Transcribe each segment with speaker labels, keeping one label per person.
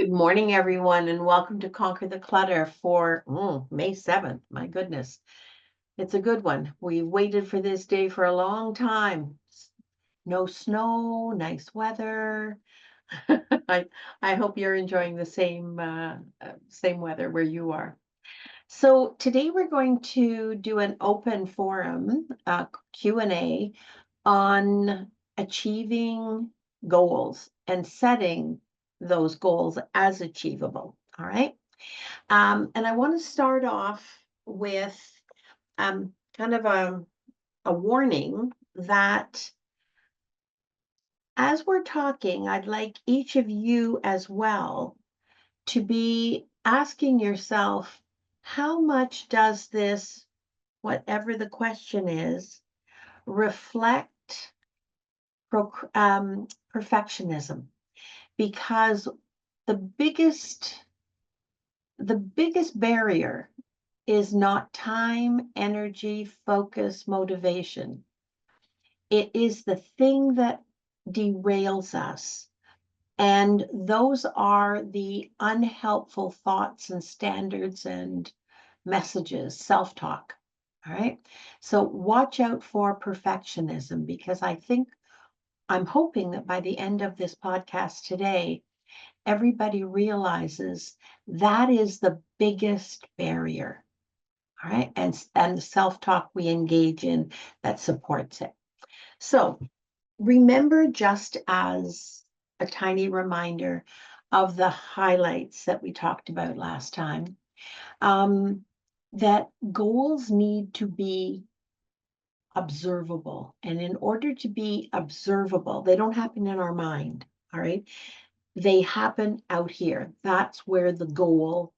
Speaker 1: Good morning, everyone, and welcome to Conquer the Clutter for May 7th. My goodness, it's a good one. We waited for this day for a long time. No snow, nice weather. I I hope you're enjoying the same weather where you are. So today we're going to do an open forum Q&A on achieving goals and setting those goals as achievable. All right. And I want to start off with kind of a warning that as we're talking, I'd like each of you as well to be asking yourself, how much does this, whatever the question is, reflect perfectionism? Because the biggest the biggest barrier is not time, energy, focus, motivation. It is the thing that derails us. And those are the unhelpful thoughts and standards and messages, self-talk. All right. So watch out for perfectionism, because I'm hoping that by the end of this podcast today, everybody realizes that is the biggest barrier. All right. And the self-talk we engage in that supports it. So remember, just as a tiny reminder of the highlights that we talked about last time, that goals need to be observable. And in order to be observable, they don't happen in our mind. All right. They happen out here. That's where the goal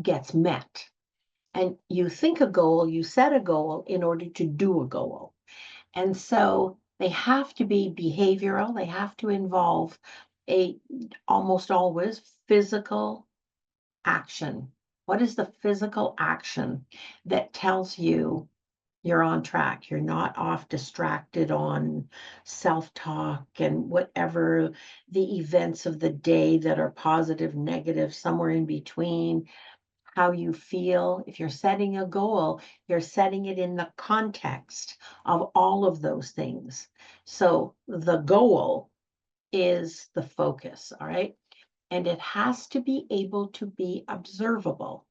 Speaker 1: gets met. And you think a goal, you set a goal in order to do a goal. And so they have to be behavioral. They have to involve a almost always physical action. What is the physical action that tells you you're on track? You're not off distracted on self-talk and whatever the events of the day that are positive, negative, somewhere in between, how you feel. If you're setting a goal, you're setting it in the context of all of those things. So the goal is the focus, all right? And it has to be able to be observable.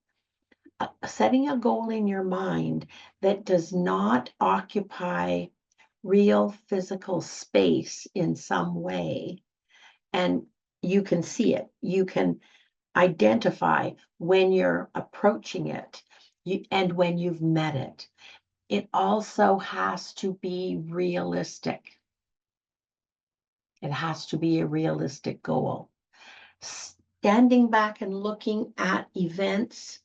Speaker 1: Setting a goal in your mind that does not occupy real physical space in some way, and you can see it, you can identify when you're approaching it, and when you've met it. It also has to be realistic. It has to be a realistic goal. Standing back and looking at events,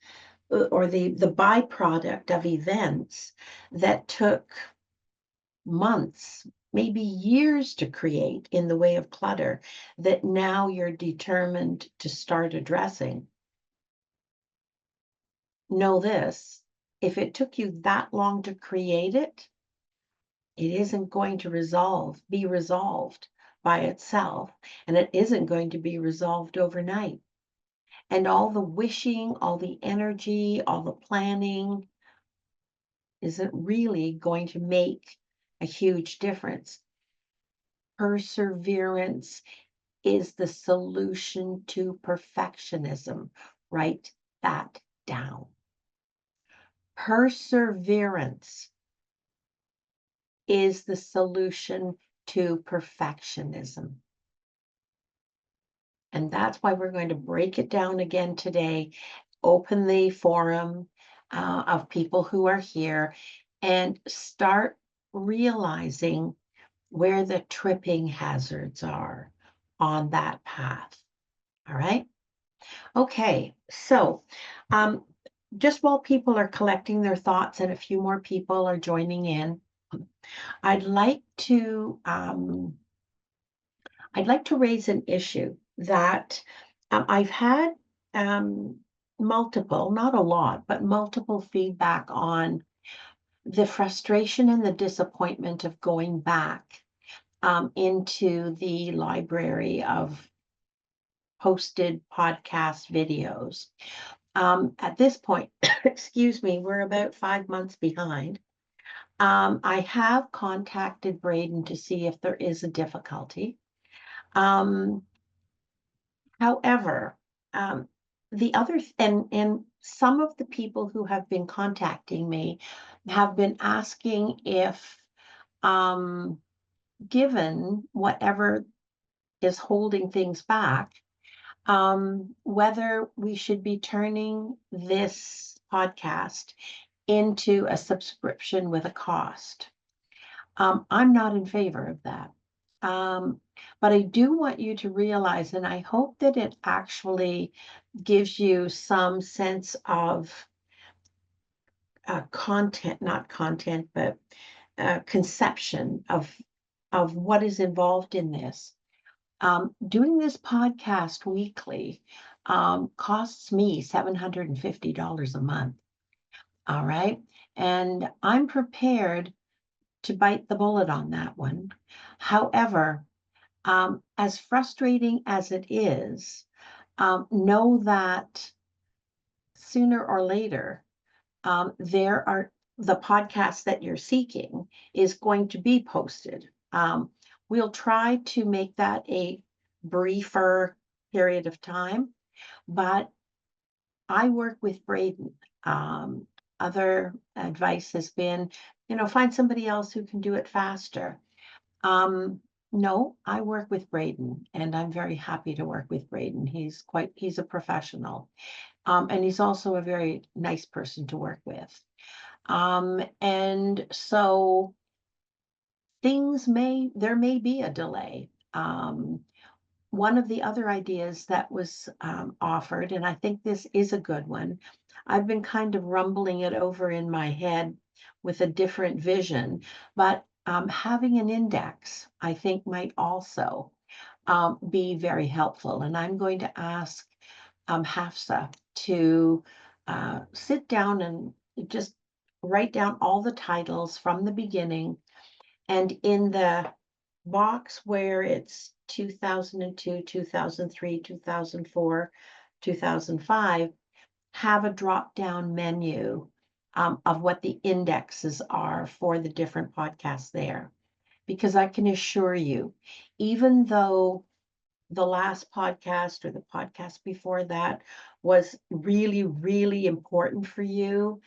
Speaker 1: or the byproduct of events that took months, maybe years to create in the way of clutter, that now you're determined to start addressing. Know this: if it took you that long to create it, it isn't going to be resolved by itself, and it isn't going to be resolved overnight. And all the wishing, all the energy, all the planning isn't really going to make a huge difference. Perseverance is the solution to perfectionism. Write that down. Perseverance is the solution to perfectionism. And that's why we're going to break it down again today, open the forum of people who are here, and start realizing where the tripping hazards are on that path. All right. Okay. So just while people are collecting their thoughts and a few more people are joining in, I'd like to raise an issue that I've had multiple, not a lot, but multiple feedback on the frustration and the disappointment of going back into the library of posted podcast videos. At this point, excuse me, we're about 5 months behind. I have contacted Braden to see if there is a difficulty. However, the other and some of the people who have been contacting me have been asking if, given whatever is holding things back, whether we should be turning this podcast into a subscription with a cost. I'm not in favor of that. But I do want you to realize, and I hope that it actually gives you some sense of content, not content, but conception of what is involved in this. Doing this podcast weekly costs me $750 a month. All right. And I'm prepared to bite the bullet on that one. However, as frustrating as it is, know that sooner or later, there are the podcast that you're seeking is going to be posted. We'll try to make that a briefer period of time, but I work with Braden. Other advice has been, find somebody else who can do it faster. No, I work with Braden, and I'm very happy to work with Braden. He's a professional. And he's also a very nice person to work with. And so there may be a delay. One of the other ideas that was offered, and I think this is a good one, I've been kind of rumbling it over in my head with a different vision, but having an index, I think, might also be very helpful. And I'm going to ask Hafsa to sit down and just write down all the titles from the beginning, and in the box where it's 2002, 2003, 2004, 2005, have a drop-down menu of what the indexes are for the different podcasts there. Because I can assure you, even though the last podcast or the podcast before that was really, really important for you,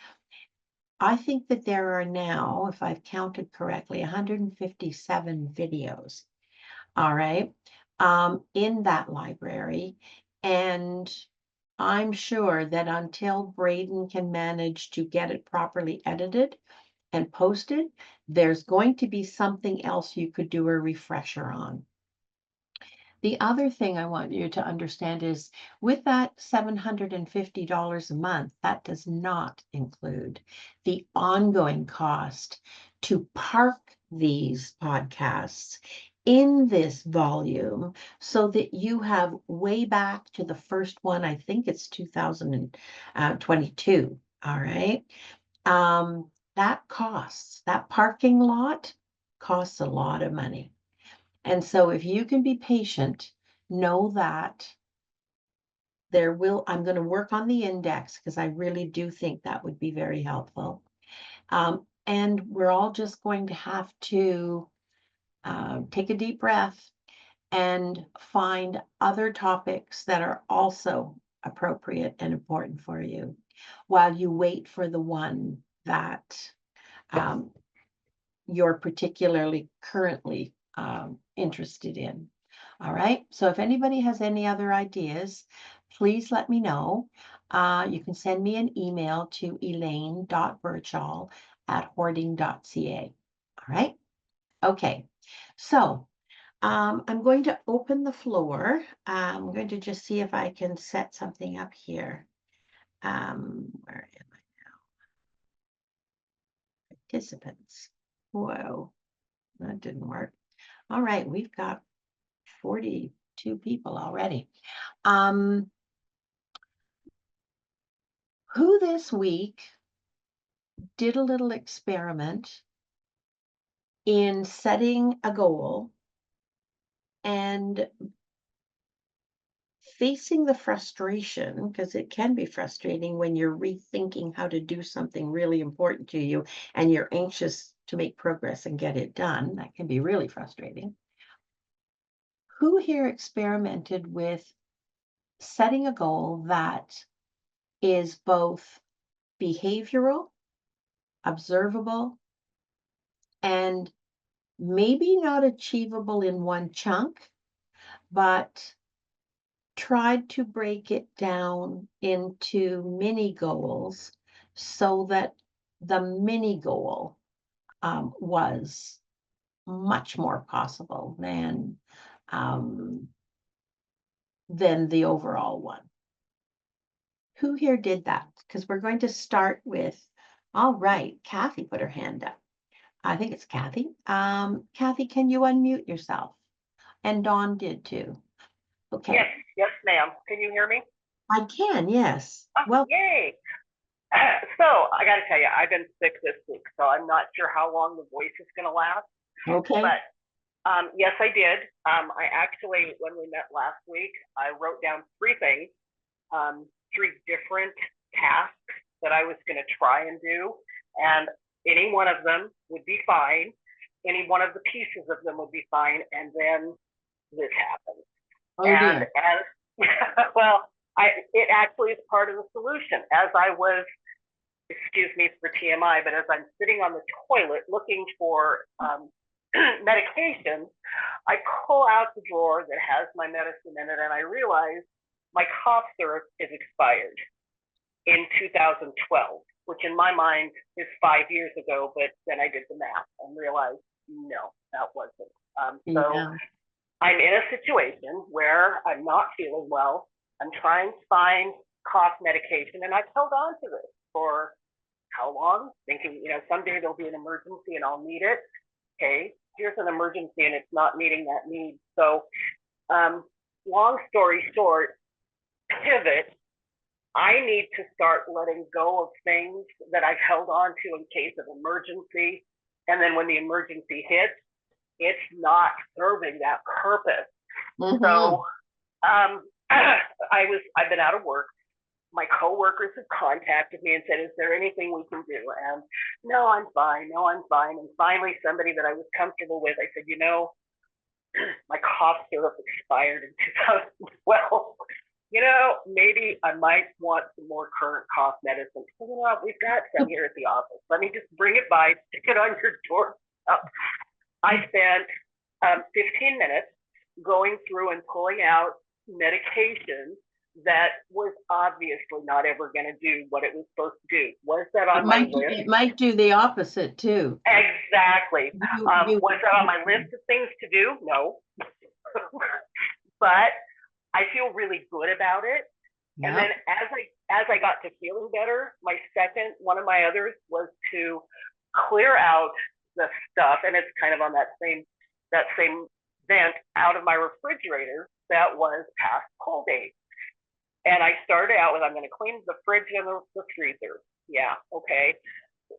Speaker 1: I think that there are now, if I've counted correctly, 157 videos, all right, in that library. And I'm sure that until Braden can manage to get it properly edited and posted, there's going to be something else you could do a refresher on. The other thing I want you to understand is with that $750 a month, that does not include the ongoing cost to park these podcasts in this volume so that you have way back to the first one. I think it's 2022. All right. That parking lot costs a lot of money. And so if you can be patient, know that I'm going to work on the index because I really do think that would be very helpful. And we're all just going to have to take a deep breath and find other topics that are also appropriate and important for you while you wait for the one that you're particularly currently interested in. All right. So if anybody has any other ideas, please let me know. You can send me an email to elaine.birchall@hoarding.ca. All right. Okay. So I'm going to open the floor. I'm going to just see if I can set something up here. Where am I now? Participants. Whoa, that didn't work. All right, we've got 42 people already. Who this week did a little experiment in setting a goal and facing the frustration, because it can be frustrating when you're rethinking how to do something really important to you and you're anxious to make progress and get it done. That can be really frustrating. Who here experimented with setting a goal that is both behavioral, observable, and maybe not achievable in one chunk, but tried to break it down into mini goals so that the mini goal was much more possible um, than the overall one? Who here did that? Because we're going to start with, all right, Kathy put her hand up. I think it's Kathy. Kathy, can you unmute yourself? And Dawn did too. Okay.
Speaker 2: Yes, ma'am. Can you hear me?
Speaker 1: I can, yes.
Speaker 2: Oh,
Speaker 1: Well,
Speaker 2: yay. So I got to tell you, I've been sick this week, so I'm not sure how long the voice is going to last.
Speaker 1: okay.
Speaker 2: But yes, I did. I actually, when we met last week, I wrote down three things, three different tasks that I was going to try and do. And any one of them would be fine. Any one of the pieces of them would be fine. And then this happened.
Speaker 1: Oh,
Speaker 2: and
Speaker 1: dear.
Speaker 2: as well, it actually is part of the solution. As I was, excuse me for TMI, but as I'm sitting on the toilet looking for medication, I pull out the drawer that has my medicine in it, and I realize my cough syrup is expired in 2012, which in my mind is 5 years ago, but then I did the math and realized, no, that wasn't. So
Speaker 1: Yeah.
Speaker 2: I'm in a situation where I'm not feeling well. I'm trying to find cough medication, and I've held on to this for how long? Thinking, someday there'll be an emergency and I'll need it. Okay, here's an emergency and it's not meeting that need. So, long story short, pivot. I need to start letting go of things that I've held on to in case of emergency. And then when the emergency hits, it's not serving that purpose.
Speaker 1: Mhm.
Speaker 2: So I've been out of work. My coworkers have contacted me and said, is there anything we can do? And no, I'm fine. And finally, somebody that I was comfortable with, I said, my cough syrup expired in 2012. Maybe I might want some more current cough medicine. So, we've got some here at the office. Let me just bring it by, stick it on your doorstep. I spent 15 minutes going through and pulling out medication that was obviously not ever going to do what it was supposed to do. Was that on my list?
Speaker 1: It might do the opposite too.
Speaker 2: Exactly. Was that on my list of things to do? No. But I feel really good about it. Yeah. And then as I got to feeling better, one of my others was to clear out the stuff, and it's kind of on that same vent, out of my refrigerator that was past cold date. And I started out with, I'm going to clean the fridge and the freezer. Yeah, okay.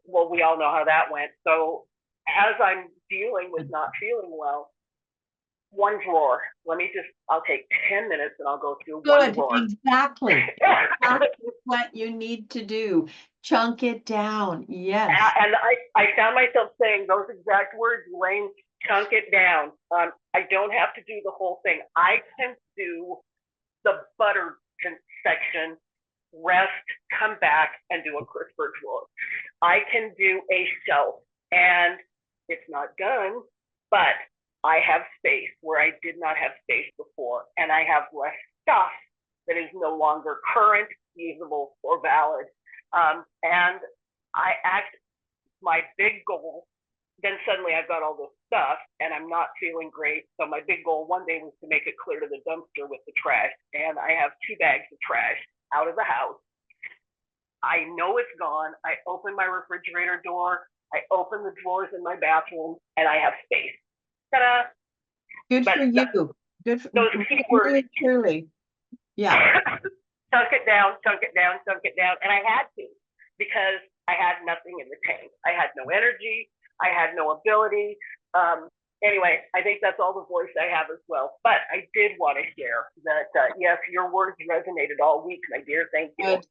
Speaker 2: Well, we all know how that went. So as I'm dealing with not feeling well, one drawer. I'll take 10 minutes and I'll go through one drawer.
Speaker 1: Exactly. That's what you need to do. Chunk it down. Yes.
Speaker 2: And I found myself saying those exact words, Elaine, chunk it down. I don't have to do the whole thing. I can do the butter section, rest, come back, and do a crisper drawer. I can do a shelf, and it's not done, but I have space where I did not have space before, and I have less stuff that is no longer current, usable, or valid. And my big goal, then suddenly I've got all this stuff and I'm not feeling great. So my big goal one day was to make it clear to the dumpster with the trash. And I have 2 bags of trash out of the house. I know it's gone. I open my refrigerator door. I open the drawers in my bathroom and I have space. Ta-da!
Speaker 1: Good for you. Good for
Speaker 2: those keywords.
Speaker 1: Truly. Yeah.
Speaker 2: Chunk it down. And I had to, because I had nothing in the tank. I had no energy. I had no ability. Anyway, I think that's all the voice I have as well. But I did want to share that, yes, your words resonated all week, my dear. Thank you.
Speaker 1: Good,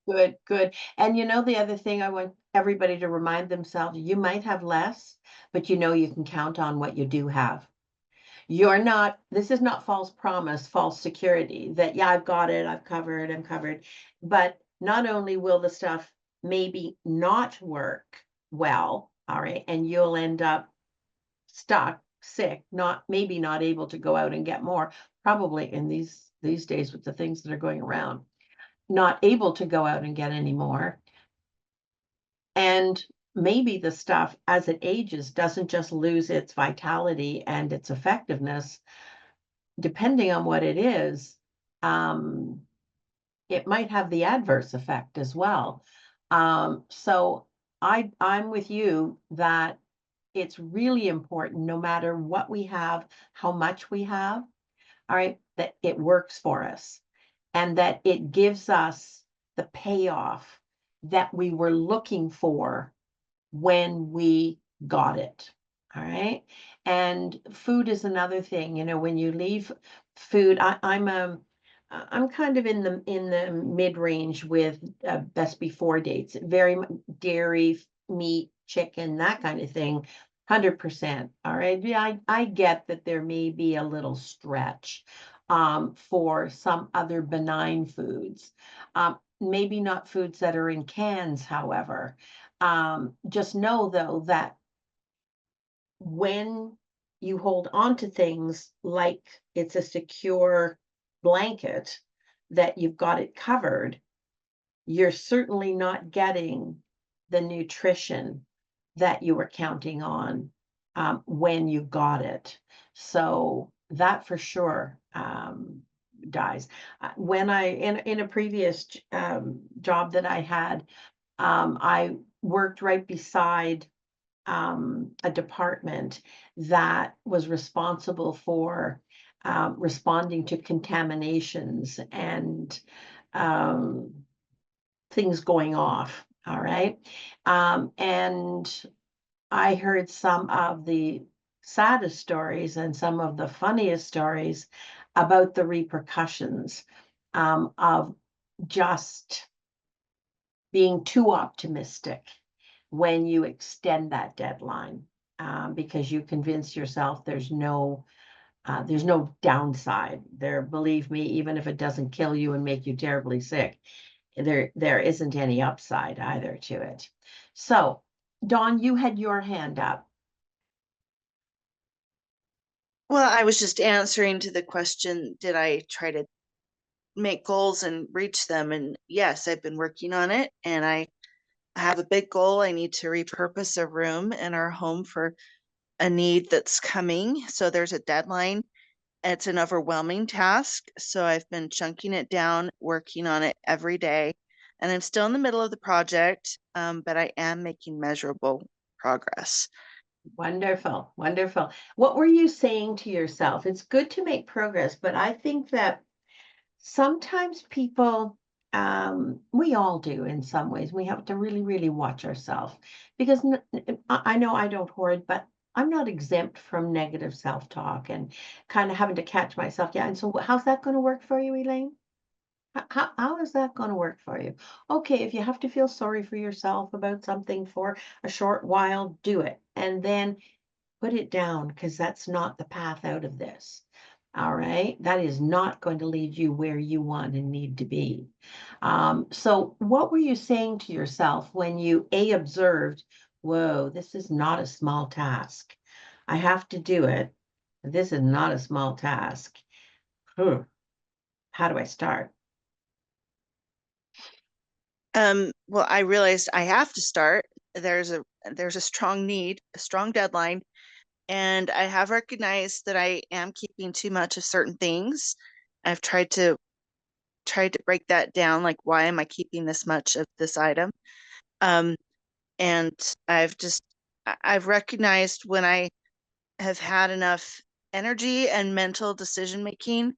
Speaker 1: good, good. And you know, the other thing I want everybody to remind themselves, you might have less, but you know you can count on what you do have. You're not, this is not false promise, false security that, yeah, I've got it, I'm covered. But not only will the stuff maybe not work well, all right, and you'll end up stuck, sick, maybe not able to go out and get more, probably in these days with the things that are going around, not able to go out and get any more. And maybe the stuff as it ages doesn't just lose its vitality and its effectiveness, depending on what it is, it might have the adverse effect as well. So I'm with you that it's really important, no matter what we have, how much we have, all right, that it works for us and that it gives us the payoff that we were looking for when we got it. All right. And food is another thing, you know, when you leave food, I'm kind of in the mid-range with best before dates, very dairy, meat, chicken, that kind of thing. 100%. All right. Yeah, I get that there may be a little stretch for some other benign foods. Maybe not foods that are in cans, however. Just know though that when you hold on to things like it's a secure blanket, that you've got it covered, you're certainly not getting the nutrition that you were counting on when you got it. So that for sure dies. When in a previous job that I had, I worked right beside a department that was responsible for responding to contaminations and um, things going off. All right. And I heard some of the saddest stories and some of the funniest stories about the repercussions of just being too optimistic when you extend that deadline, because you convince yourself there's no downside there. Believe me, even if it doesn't kill you and make you terribly sick, there isn't any upside either to it. So, Dawn, you had your hand up.
Speaker 3: Well, I was just answering to the question, did I try to make goals and reach them? And yes, I've been working on it, and I have a big goal. I need to repurpose a room in our home for a need that's coming. So there's a deadline. It's an overwhelming task. So I've been chunking it down, working on it every day. And I'm still in the middle of the project, but I am making measurable progress.
Speaker 1: Wonderful, wonderful. What were you saying to yourself? It's good to make progress, but I think that sometimes people, we all do in some ways, we have to really, really watch ourselves because I know I don't hoard, but I'm not exempt from negative self-talk and kind of having to catch myself. Yeah. And so how's that going to work for you, Elaine? How is that going to work for you? Okay, if you have to feel sorry for yourself about something for a short while, do it. And then put it down because that's not the path out of this. All right. That is not going to lead you where you want and need to be. So what were you saying to yourself when you observed, whoa, this is not a small task. I have to do it. This is not a small task. How do I start?
Speaker 3: Well, I realized I have to start. There's a strong need, a strong deadline, and I have recognized that I am keeping too much of certain things. I've tried to break that down, like why am I keeping this much of this item? And I've recognized when I have had enough energy and mental decision making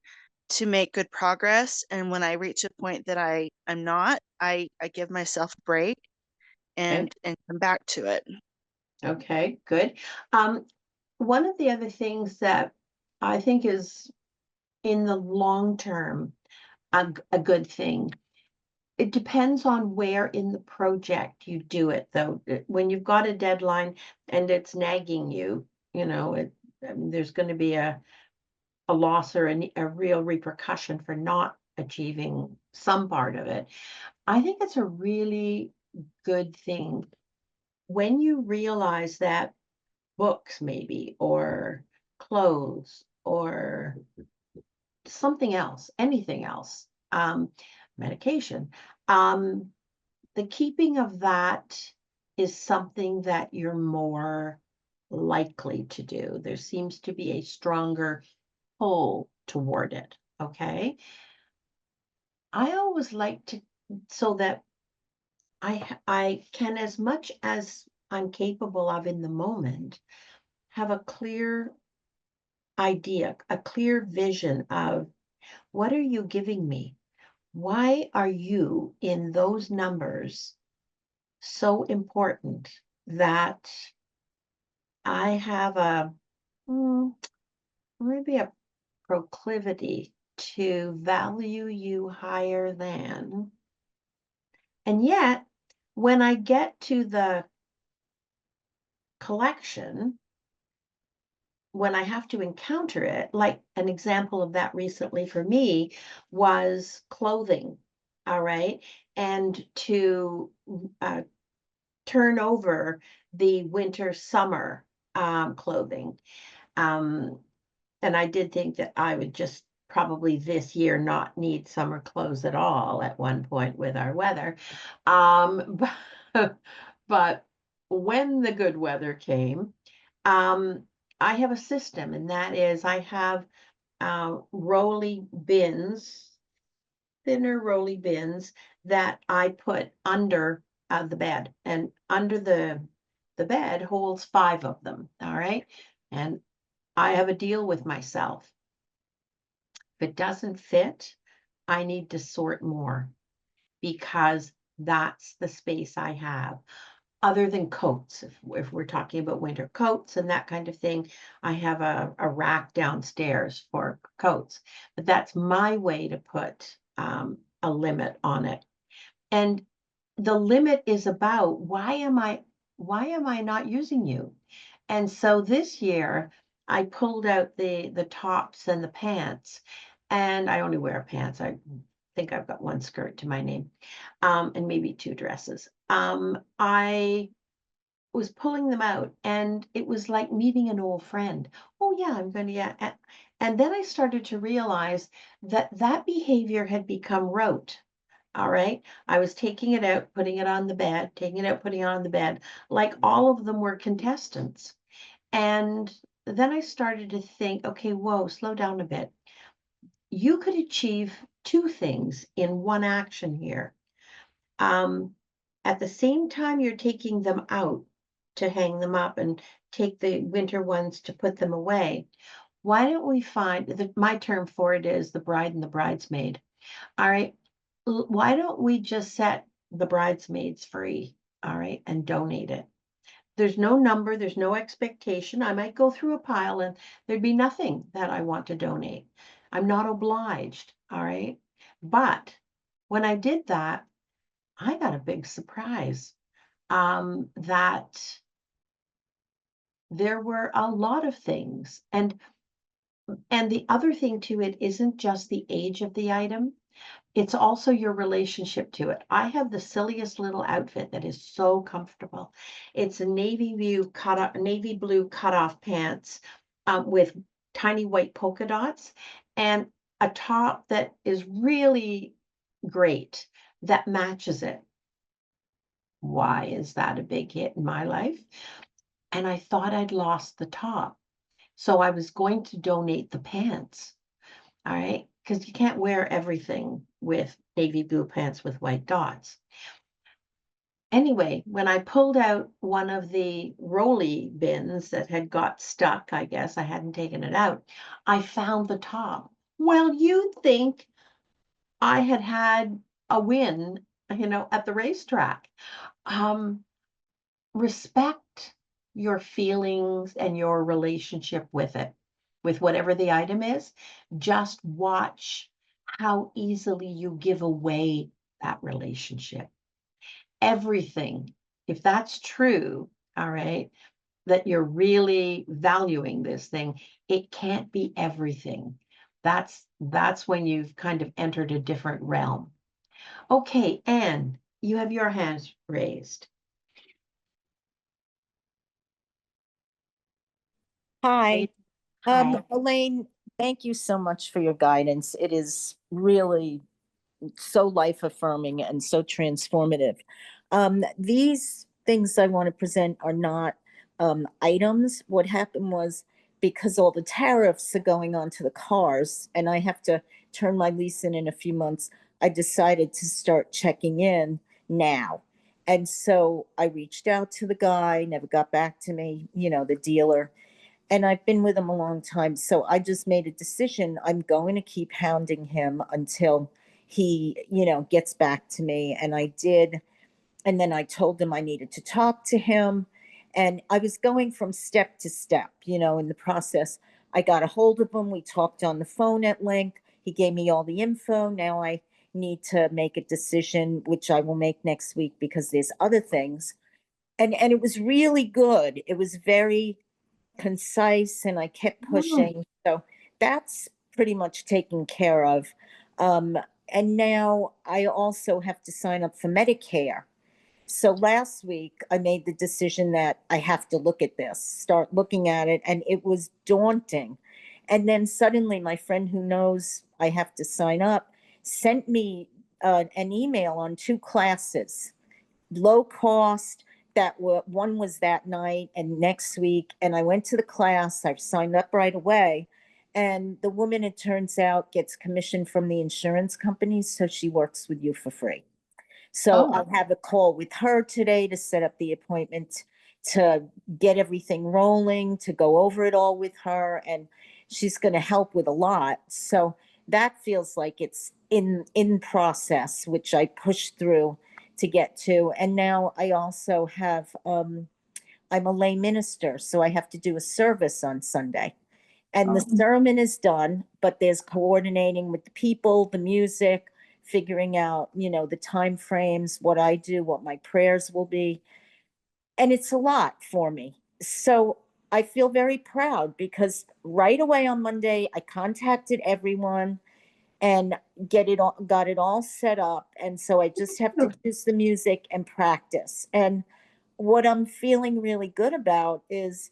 Speaker 3: to make good progress, and when I reach a point that I'm not, I give myself a break
Speaker 1: Okay.
Speaker 3: and come back to it.
Speaker 1: Okay, good. Um, one of the other things that I think is in the long term a good thing, it depends on where in the project you do it, though. When you've got a deadline and it's nagging you, there's going to be a loss or a real repercussion for not achieving some part of it. I think it's a really good thing when you realize that books maybe, or clothes, or something else, anything else, medication, um, the keeping of that is something that you're more likely to do. There seems to be a stronger pull toward it. Okay. I always like to, so that I can, as much as I'm capable of in the moment, have a clear idea, a clear vision of what are you giving me? Why are you in those numbers so important that I have maybe a proclivity to value you higher than. And yet, when I get to the collection, when I have to encounter it, like an example of that recently for me was clothing. All right. And to uh, turn over the winter summer clothing. Um, and I did think that I would just probably this year not need summer clothes at all at one point with our weather. But, but when the good weather came, um, I have a system, and that is I have rolly bins, thinner rolly bins that I put under the bed, and under the bed holds 5 of them. All right, and I have a deal with myself. If it doesn't fit, I need to sort more, because that's the space I have. Other than coats, if we're talking about winter coats and that kind of thing, I have a rack downstairs for coats. But that's my way to put a limit on it. And the limit is about why am I not using you? And so this year I pulled out the tops and the pants, and I only wear pants. I think I've got one skirt to my name, and maybe 2 dresses. I was pulling them out, and it was like meeting an old friend. Oh yeah, I'm going to, yeah. And then I started to realize that that behavior had become rote. All right. I was taking it out, putting it on the bed, taking it out, putting it on the bed, like all of them were contestants. And then I started to think, okay, whoa, slow down a bit. You could achieve 2 things in one action here. At the same time, you're taking them out to hang them up and take the winter ones to put them away. Why don't we find that my term for it is the bride and the bridesmaid? All right. Why don't we just set the bridesmaids free? All right. And donate it. There's no number, there's no expectation. I might go through a pile and there'd be nothing that I want to donate. I'm not obliged. All right. But when I did that, I got a big surprise that there were a lot of things. And the other thing to it isn't just the age of the item, it's also your relationship to it. I have the silliest little outfit that is so comfortable. It's a navy blue cutoff pants with tiny white polka dots, and a top that is really great that matches it. Why is that a big hit in my life? And I thought I'd lost the top. So I was going to donate the pants. All right. Because you can't wear everything with navy blue pants with white dots. Anyway, when I pulled out one of the rolly bins that had got stuck, I guess I hadn't taken it out, I found the top. Well, you'd think I had had a win, at the racetrack. Respect your feelings and your relationship with it, with whatever the item is. Just watch how easily you give away that relationship. Everything, if that's true, all right, that you're really valuing this thing, it can't be everything. That's when you've kind of entered a different realm. Okay, Anne, you have your hands raised.
Speaker 4: Hi,
Speaker 1: Hi.
Speaker 4: Elaine, thank you so much for your guidance. It is really so life affirming and so transformative. These things I want to present are not items. What happened was because all the tariffs are going on to the cars and I have to turn my lease in a few months, I decided to start checking in now. And so I reached out to the guy, never got back to me, the dealer. And I've been with him a long time. So I just made a decision. I'm going to keep hounding him until he, gets back to me. And I did. And then I told him I needed to talk to him. And I was going from step to step, in the process. I got a hold of him. We talked on the phone at length. He gave me all the info. Now I need to make a decision, which I will make next week because there's other things. And it was really good. It was very concise and I kept pushing. So that's pretty much taken care of. And now I also have to sign up for Medicare. So last week I made the decision that I have to look at this, start looking at it, and it was daunting. And then suddenly my friend who knows I have to sign up sent me an email on 2 classes, low cost, one was that night and next week. And I went to the class, I signed up right away. And the woman, it turns out, gets commission from the insurance companies. So she works with you for free. So
Speaker 1: Oh.
Speaker 4: I'll have a call with her today to set up the appointment, to get everything rolling, to go over it all with her. And she's going to help with a lot. So that feels like it's in process, which I pushed through to get to. And now I also have, I'm a lay minister, so I have to do a service on Sunday. And the sermon is done, but there's coordinating with the people, the music, figuring out, the time frames, what I do, what my prayers will be. And it's a lot for me. So I feel very proud because right away on Monday, I contacted everyone and got it all set up. And so I just have to use the music and practice. And what I'm feeling really good about is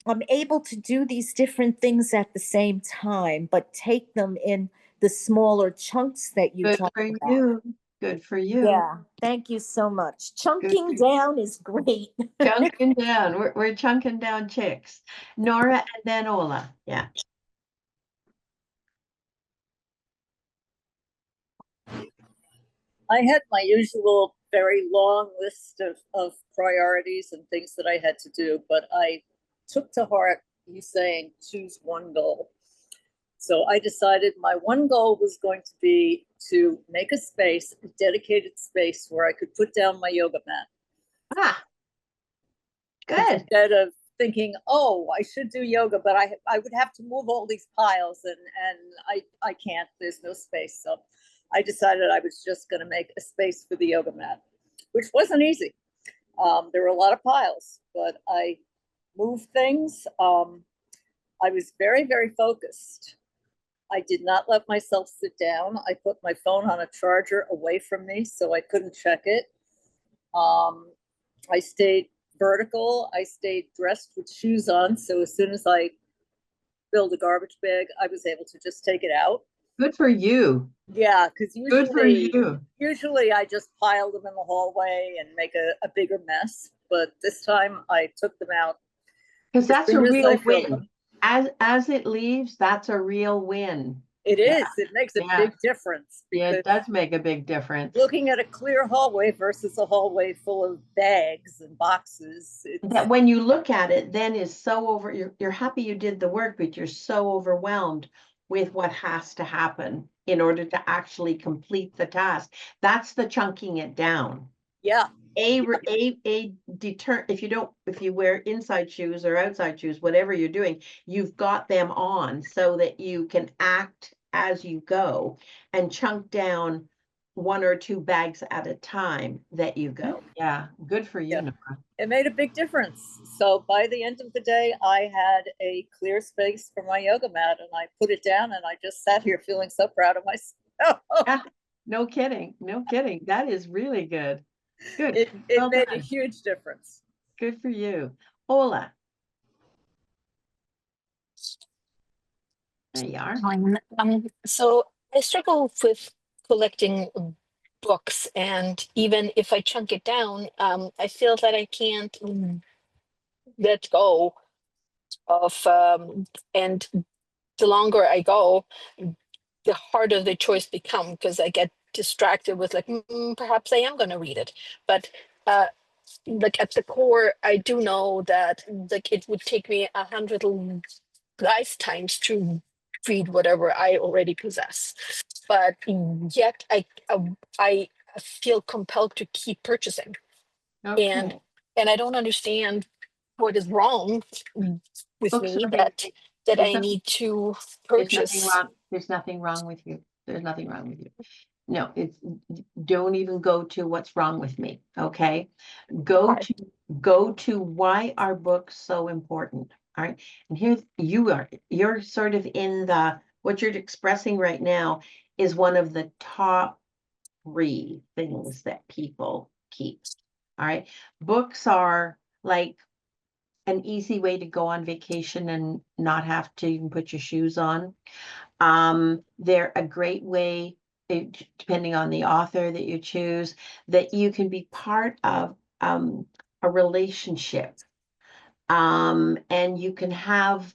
Speaker 4: I'm able to do these different things at the same time, but take them in the smaller chunks that you
Speaker 1: Good
Speaker 4: talk
Speaker 1: for
Speaker 4: about.
Speaker 1: you. Good for you.
Speaker 4: Yeah, thank you so much. Chunking down is great.
Speaker 1: Chunking down. We're chunking down chicks. Nora and then Ola. Yeah.
Speaker 5: I had my usual very long list of priorities and things that I had to do, but I took to heart you saying choose one goal. So I decided my one goal was going to be to make a space, a dedicated space where I could put down my yoga mat.
Speaker 1: Ah. Good.
Speaker 5: Instead of thinking, oh, I should do yoga, but I would have to move all these piles and I can't, there's no space. So I decided I was just going to make a space for the yoga mat, which wasn't easy. There were a lot of piles, but I moved things. I was very, very focused. I did not let myself sit down. I put my phone on a charger away from me so I couldn't check it. I stayed vertical. I stayed dressed with shoes on. So as soon as I filled a garbage bag, I was able to just take it out.
Speaker 1: Good for you.
Speaker 5: Yeah, because
Speaker 1: Good for you.
Speaker 5: usually I just piled them in the hallway and make a bigger mess. But this time I took them out.
Speaker 1: Because that's a
Speaker 5: soon as I
Speaker 1: real
Speaker 5: filled
Speaker 1: win.
Speaker 5: them.
Speaker 1: As it leaves, that's a real win.
Speaker 5: It
Speaker 1: Yeah.
Speaker 5: is. It makes a
Speaker 1: Yeah.
Speaker 5: big difference.
Speaker 1: Yeah,
Speaker 5: Because
Speaker 1: it does make a big difference.
Speaker 5: looking at a clear hallway versus a hallway full of bags and boxes.
Speaker 1: That when you look at it, then is so over, you're happy you did the work, but you're so overwhelmed with what has to happen in order to actually complete the task. That's the chunking it down.
Speaker 5: Yeah,
Speaker 1: a deter, if you wear inside shoes or outside shoes, whatever you're doing, you've got them on so that you can act as you go and chunk down 1 or 2 bags at a time that you go. Yeah, good for you,
Speaker 5: Yeah.
Speaker 1: Nora.
Speaker 5: It made a big difference. So by the end of the day, I had a clear space for my yoga mat and I put it down and I just sat here feeling so proud of myself.
Speaker 1: Yeah, no kidding, no kidding. That is really good. Good.
Speaker 5: It
Speaker 1: Well
Speaker 5: made a
Speaker 1: done.
Speaker 5: huge difference.
Speaker 1: Good for you. Ola, there you are.
Speaker 6: So I struggle with collecting books, and even if I chunk it down, I feel that I can't let go of, and the longer I go, the harder the choice become because I get distracted with like, perhaps I am going to read it, but like at the core, I do know that like it would take me 100 lifetimes to read whatever I already possess. But yet I feel compelled to keep purchasing, and
Speaker 1: Okay.
Speaker 6: and I don't understand what is wrong with
Speaker 1: Books
Speaker 6: me
Speaker 1: are big.
Speaker 6: that
Speaker 1: There's
Speaker 6: I
Speaker 1: nothing,
Speaker 6: need to
Speaker 1: there's nothing
Speaker 6: purchase.
Speaker 1: wrong. There's nothing wrong with you. There's nothing wrong with you. No, it's, don't even go to what's wrong with me, okay? Go
Speaker 6: Okay.
Speaker 1: to, go to why are books so important, all right? And here you're sort of in what you're expressing right now is one of the top 3 things that people keep, all right? Books are like an easy way to go on vacation and not have to even put your shoes on. They're a great way, depending on the author that you choose, that you can be part of a relationship. And you can have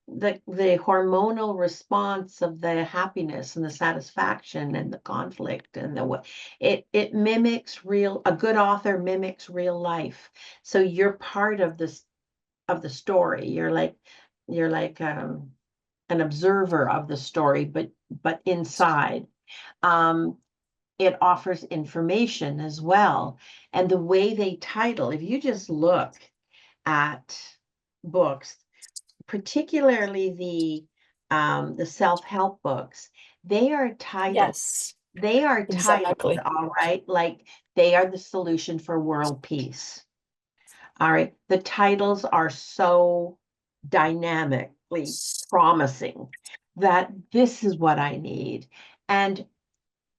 Speaker 1: the hormonal response of the happiness and the satisfaction and the conflict and the what it mimics a good author mimics real life. So you're part of the story. You're like an observer of the story, but inside. Um, it offers information as well. And the way they title, if you just look at books, particularly the self-help books, they are titled,
Speaker 6: Yes,
Speaker 1: all
Speaker 6: exactly.
Speaker 1: right, like they are the solution for world peace. All right. The titles are so dynamically promising that this is what I need. And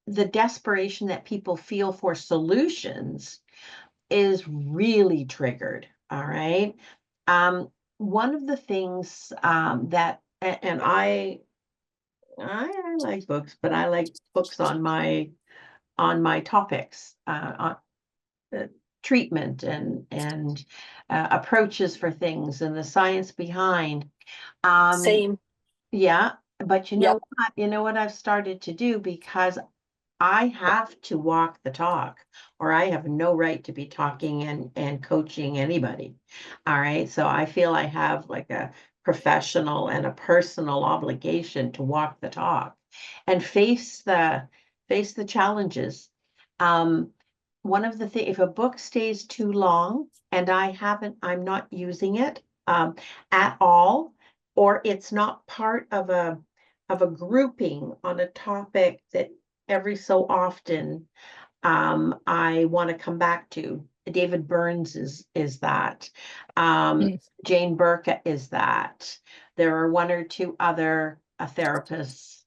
Speaker 1: the desperation that people feel for solutions is really triggered. All right. One of the things and I like books, but I like books on my topics, uh, treatment and approaches for things and the science behind. Um,
Speaker 6: Same.
Speaker 1: yeah, but you know
Speaker 6: Yep.
Speaker 1: what? You know what I've started to do because I have to walk the talk, or I have no right to be talking and coaching anybody. All right. So I feel I have like a professional and a personal obligation to walk the talk and face the challenges. Um, One of the things, if a book stays too long and I'm not using it at all, or it's not part of a grouping on a topic that every so often I want to come back to. David Burns is that.
Speaker 6: Mm.
Speaker 1: Jane Burke is that. There are 1 or 2 other therapists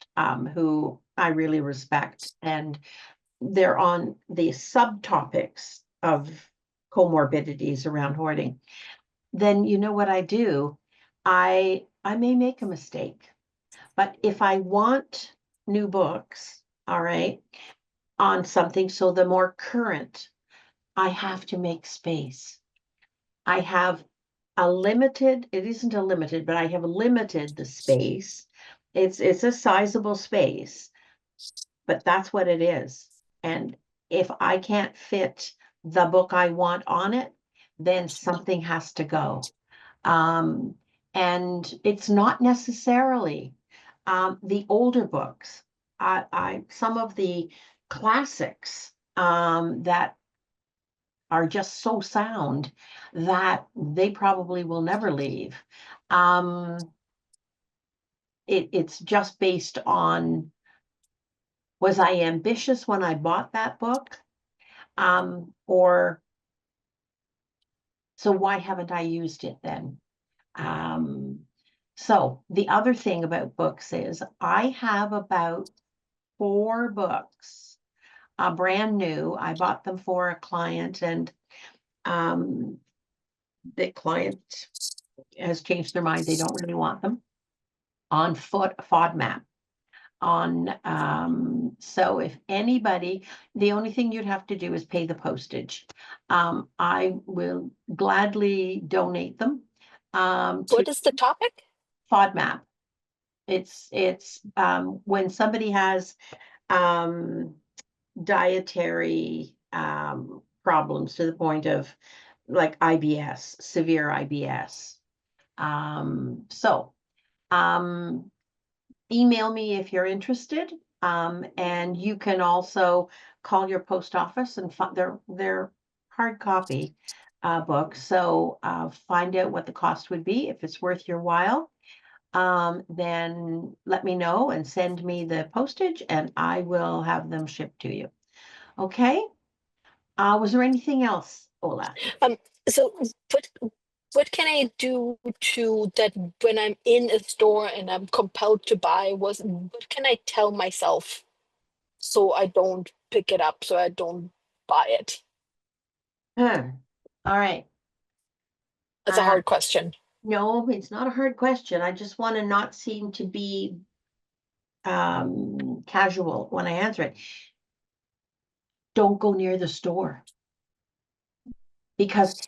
Speaker 1: who I really respect, and they're on the subtopics of comorbidities around hoarding. Then you know what I do? I may make a mistake, but if I want new books, all right, on something, so the more current, I have to make space. I have it isn't a limited, but I have limited the space. It's a sizable space, but that's what it is. And if I can't fit the book I want on it, then something has to go. Um, and it's not necessarily the older books. Some of the classics that are just so sound that they probably will never leave. It's just based on, was I ambitious when I bought that book? Or so why haven't I used it then? So the other thing about books is I have about 4 books, brand new. I bought them for a client, and the client has changed their mind. They don't really want them on FODMAP. So if anybody, the only thing you'd have to do is pay the postage. I will gladly donate them to
Speaker 6: What is the topic?
Speaker 1: FODMAP. It's when somebody has dietary problems to the point of like IBS, severe IBS. So email me if you're interested. And you can also call your post office and find their hard copy book. So find out what the cost would be. If it's worth your while, then let me know and send me the postage and I will have them shipped to you. Okay? Was there anything else, Ola?
Speaker 6: So what can I do to that when I'm in a store and I'm compelled to buy? What can I tell myself so I don't pick it up, so I don't buy it?
Speaker 1: All right.
Speaker 6: That's a
Speaker 1: Uh,
Speaker 6: hard question.
Speaker 1: No, it's not a hard question. I just want to not seem to be casual when I answer it. Don't go near the store because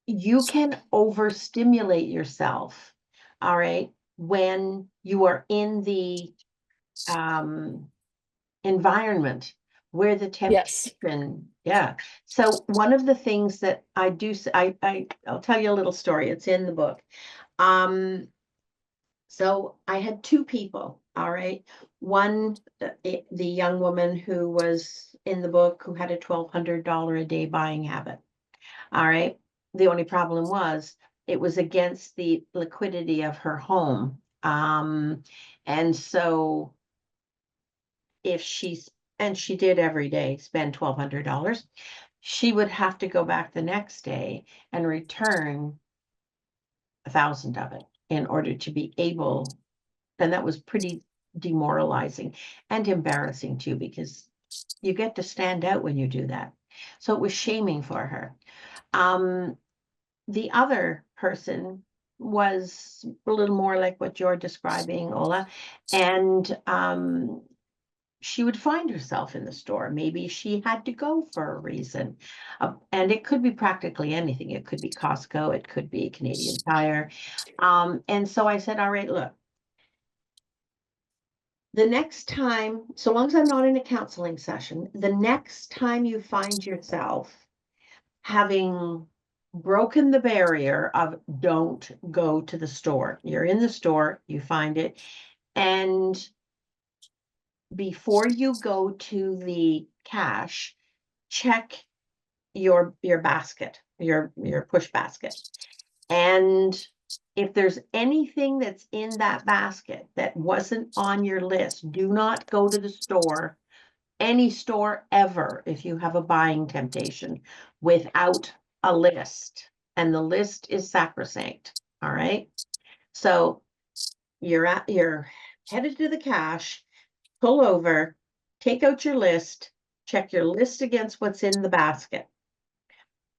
Speaker 1: you can overstimulate yourself, all right, when you are in the environment where the
Speaker 6: Yes.
Speaker 1: temptation, yeah. So one of the things that I do, I'll tell you a little story. It's in the book. So I had 2 people, all right. One, the young woman who was in the book who had a $1,200 a day buying habit. All right. The only problem was it was against the liquidity of her home. And so if and she did every day spend $1,200, she would have to go back the next day and return 1,000 of it in order to be able, and that was pretty demoralizing and embarrassing too, because you get to stand out when you do that. So it was shaming for her. The other person was a little more like what you're describing, Ola, and she would find herself in the store. Maybe she had to go for a reason. And it could be practically anything. It could be Costco, it could be Canadian Tire. And so I said, all right, look, the next time, so long as I'm not in a counseling session, the next time you find yourself having broken the barrier of don't go to the store, you're in the store, you find it, and before you go to the cash, check your basket, your push basket. And if there's anything that's in that basket that wasn't on your list, do not go to the store, any store ever, if you have a buying temptation, without a list. And the list is sacrosanct. All right. So you're headed to the cash, pull over, take out your list, check your list against what's in the basket.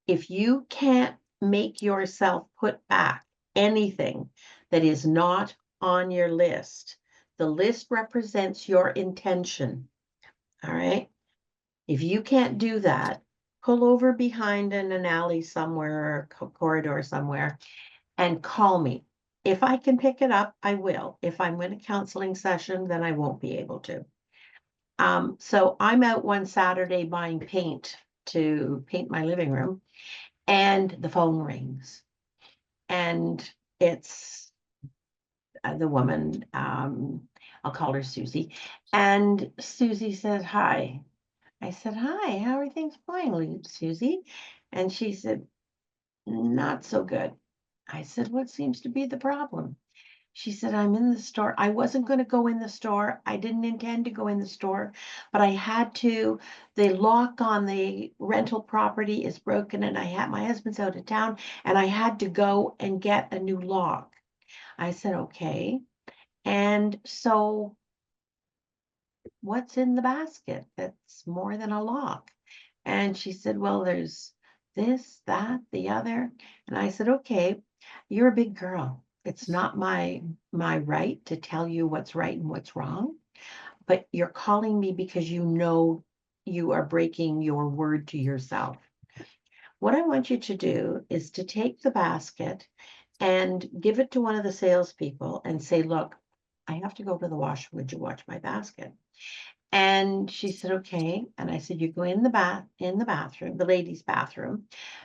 Speaker 1: If you can't make yourself put back anything that is not on your list, the list represents your intention. All right. If you can't do that, pull over behind in an alley somewhere or corridor somewhere and call me. If I can pick it up, I will. If I'm in a counseling session, then I won't be able to. So I'm out one Saturday buying paint to paint my living room, and the phone rings. And it's the woman, I'll call her Susie. And Susie said, hi. I said, hi, how are things going, Susie? And she said, not so good. I said, what seems to be the problem? She said, I'm in the store. I wasn't going to go in the store. I didn't intend to go in the store, but I had to. The lock on the rental property is broken, and my husband's out of town, and I had to go and get a new lock. I said, okay. And so what's in the basket that's more than a lock? And she said, well, there's this, that, the other. And I said, okay, you're a big girl. It's not my right to tell you what's right and what's wrong, but you're calling me because you know you are breaking your word to yourself. What I want you to do is to take the basket and give it to one of the salespeople and say, look, I have to go to the washroom. Would you watch my basket? And she said, okay. And I said, you go in the bathroom, the ladies' bathroom.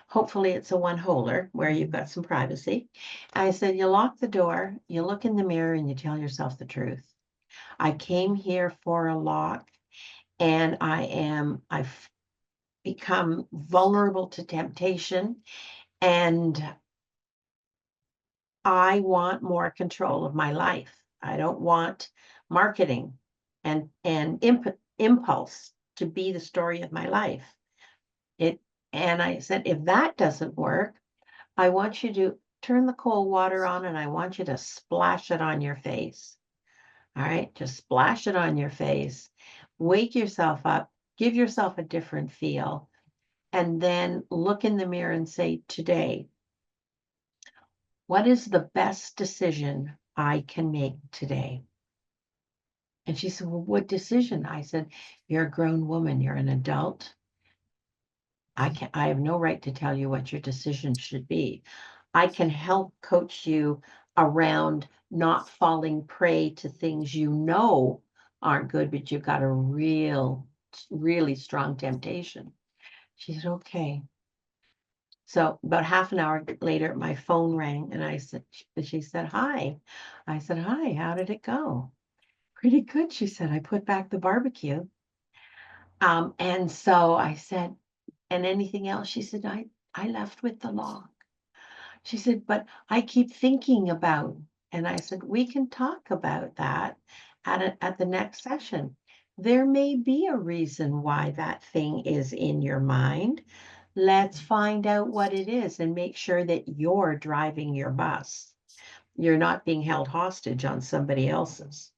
Speaker 1: Hopefully it's a one-holer where you've got some privacy. I said, you lock the door, you look in the mirror, and you tell yourself the truth. I came here for a lock, and I've become vulnerable to temptation, and I want more control of my life. I don't want marketing and impulse to be the story of my life. And I said, if that doesn't work, I want you to turn the cold water on, and I want you to splash it on your face. All right, just splash it on your face. Wake yourself up, give yourself a different feel, and then look in the mirror and say, today, what is the best decision I can make today? And she said, well, what decision? I said, you're a grown woman, you're an adult. I have no right to tell you what your decision should be. I can help coach you around not falling prey to things you know aren't good, but you've got a really strong temptation. She said, okay. So about half an hour later, my phone rang, and she said, hi. I said, hi, how did it go? Pretty good, she said. I put back the barbecue. And so I said, and anything else? She said, I left with the lock. She said, but I keep thinking about, and I said, we can talk about that at the next session. There may be a reason why that thing is in your mind. Let's find out what it is and make sure that you're driving your bus. You're not being held hostage on somebody else's.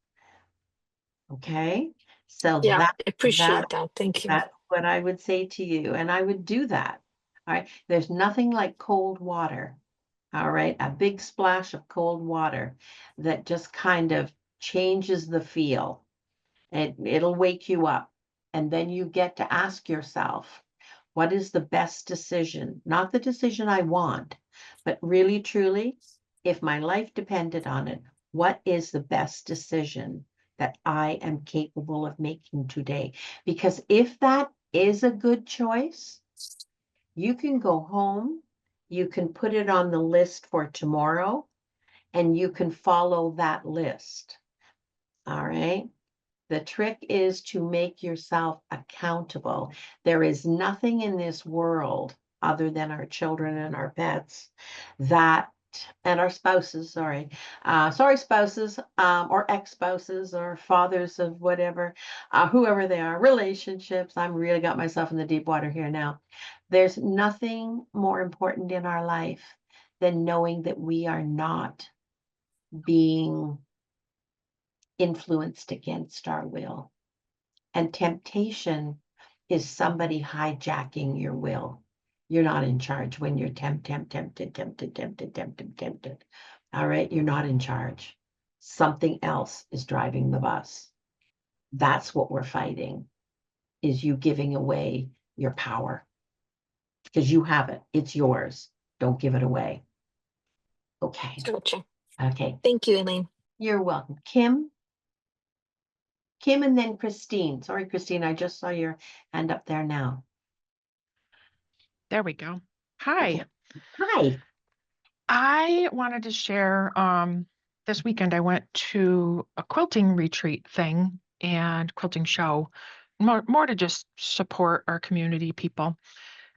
Speaker 1: Okay? So
Speaker 6: Yeah,
Speaker 1: that
Speaker 6: appreciate that. Thank you.
Speaker 1: that's what I would say to you, and I would do that. All right. There's nothing like cold water. All right. A big splash of cold water that just kind of changes the feel. It'll wake you up. And then you get to ask yourself, what is the best decision? Not the decision I want, but really, truly, if my life depended on it, what is the best decision that I am capable of making today? Because if that is a good choice, you can go home, you can put it on the list for tomorrow, and you can follow that list. All right. The trick is to make yourself accountable. There is nothing in this world other than our children and our pets and our spouses, spouses, or ex-spouses or fathers of whatever, whoever they are, relationships. I'm really got myself in the deep water here now. There's nothing more important in our life than knowing that we are not being influenced against our will. And temptation is somebody hijacking your will. You're not in charge when you're tempted. All right, you're not in charge. Something else is driving the bus. That's what we're fighting, is you giving away your power. Because you have it. It's yours. Don't give it away. Okay.
Speaker 6: Gotcha.
Speaker 1: Okay.
Speaker 6: Thank you, Elaine.
Speaker 1: You're welcome. Kim and then Christine. Sorry, Christine, I just saw your hand up there now.
Speaker 7: There we go. Hi.
Speaker 1: Hi.
Speaker 7: I wanted to share, this weekend I went to a quilting retreat thing and quilting show, more to just support our community people.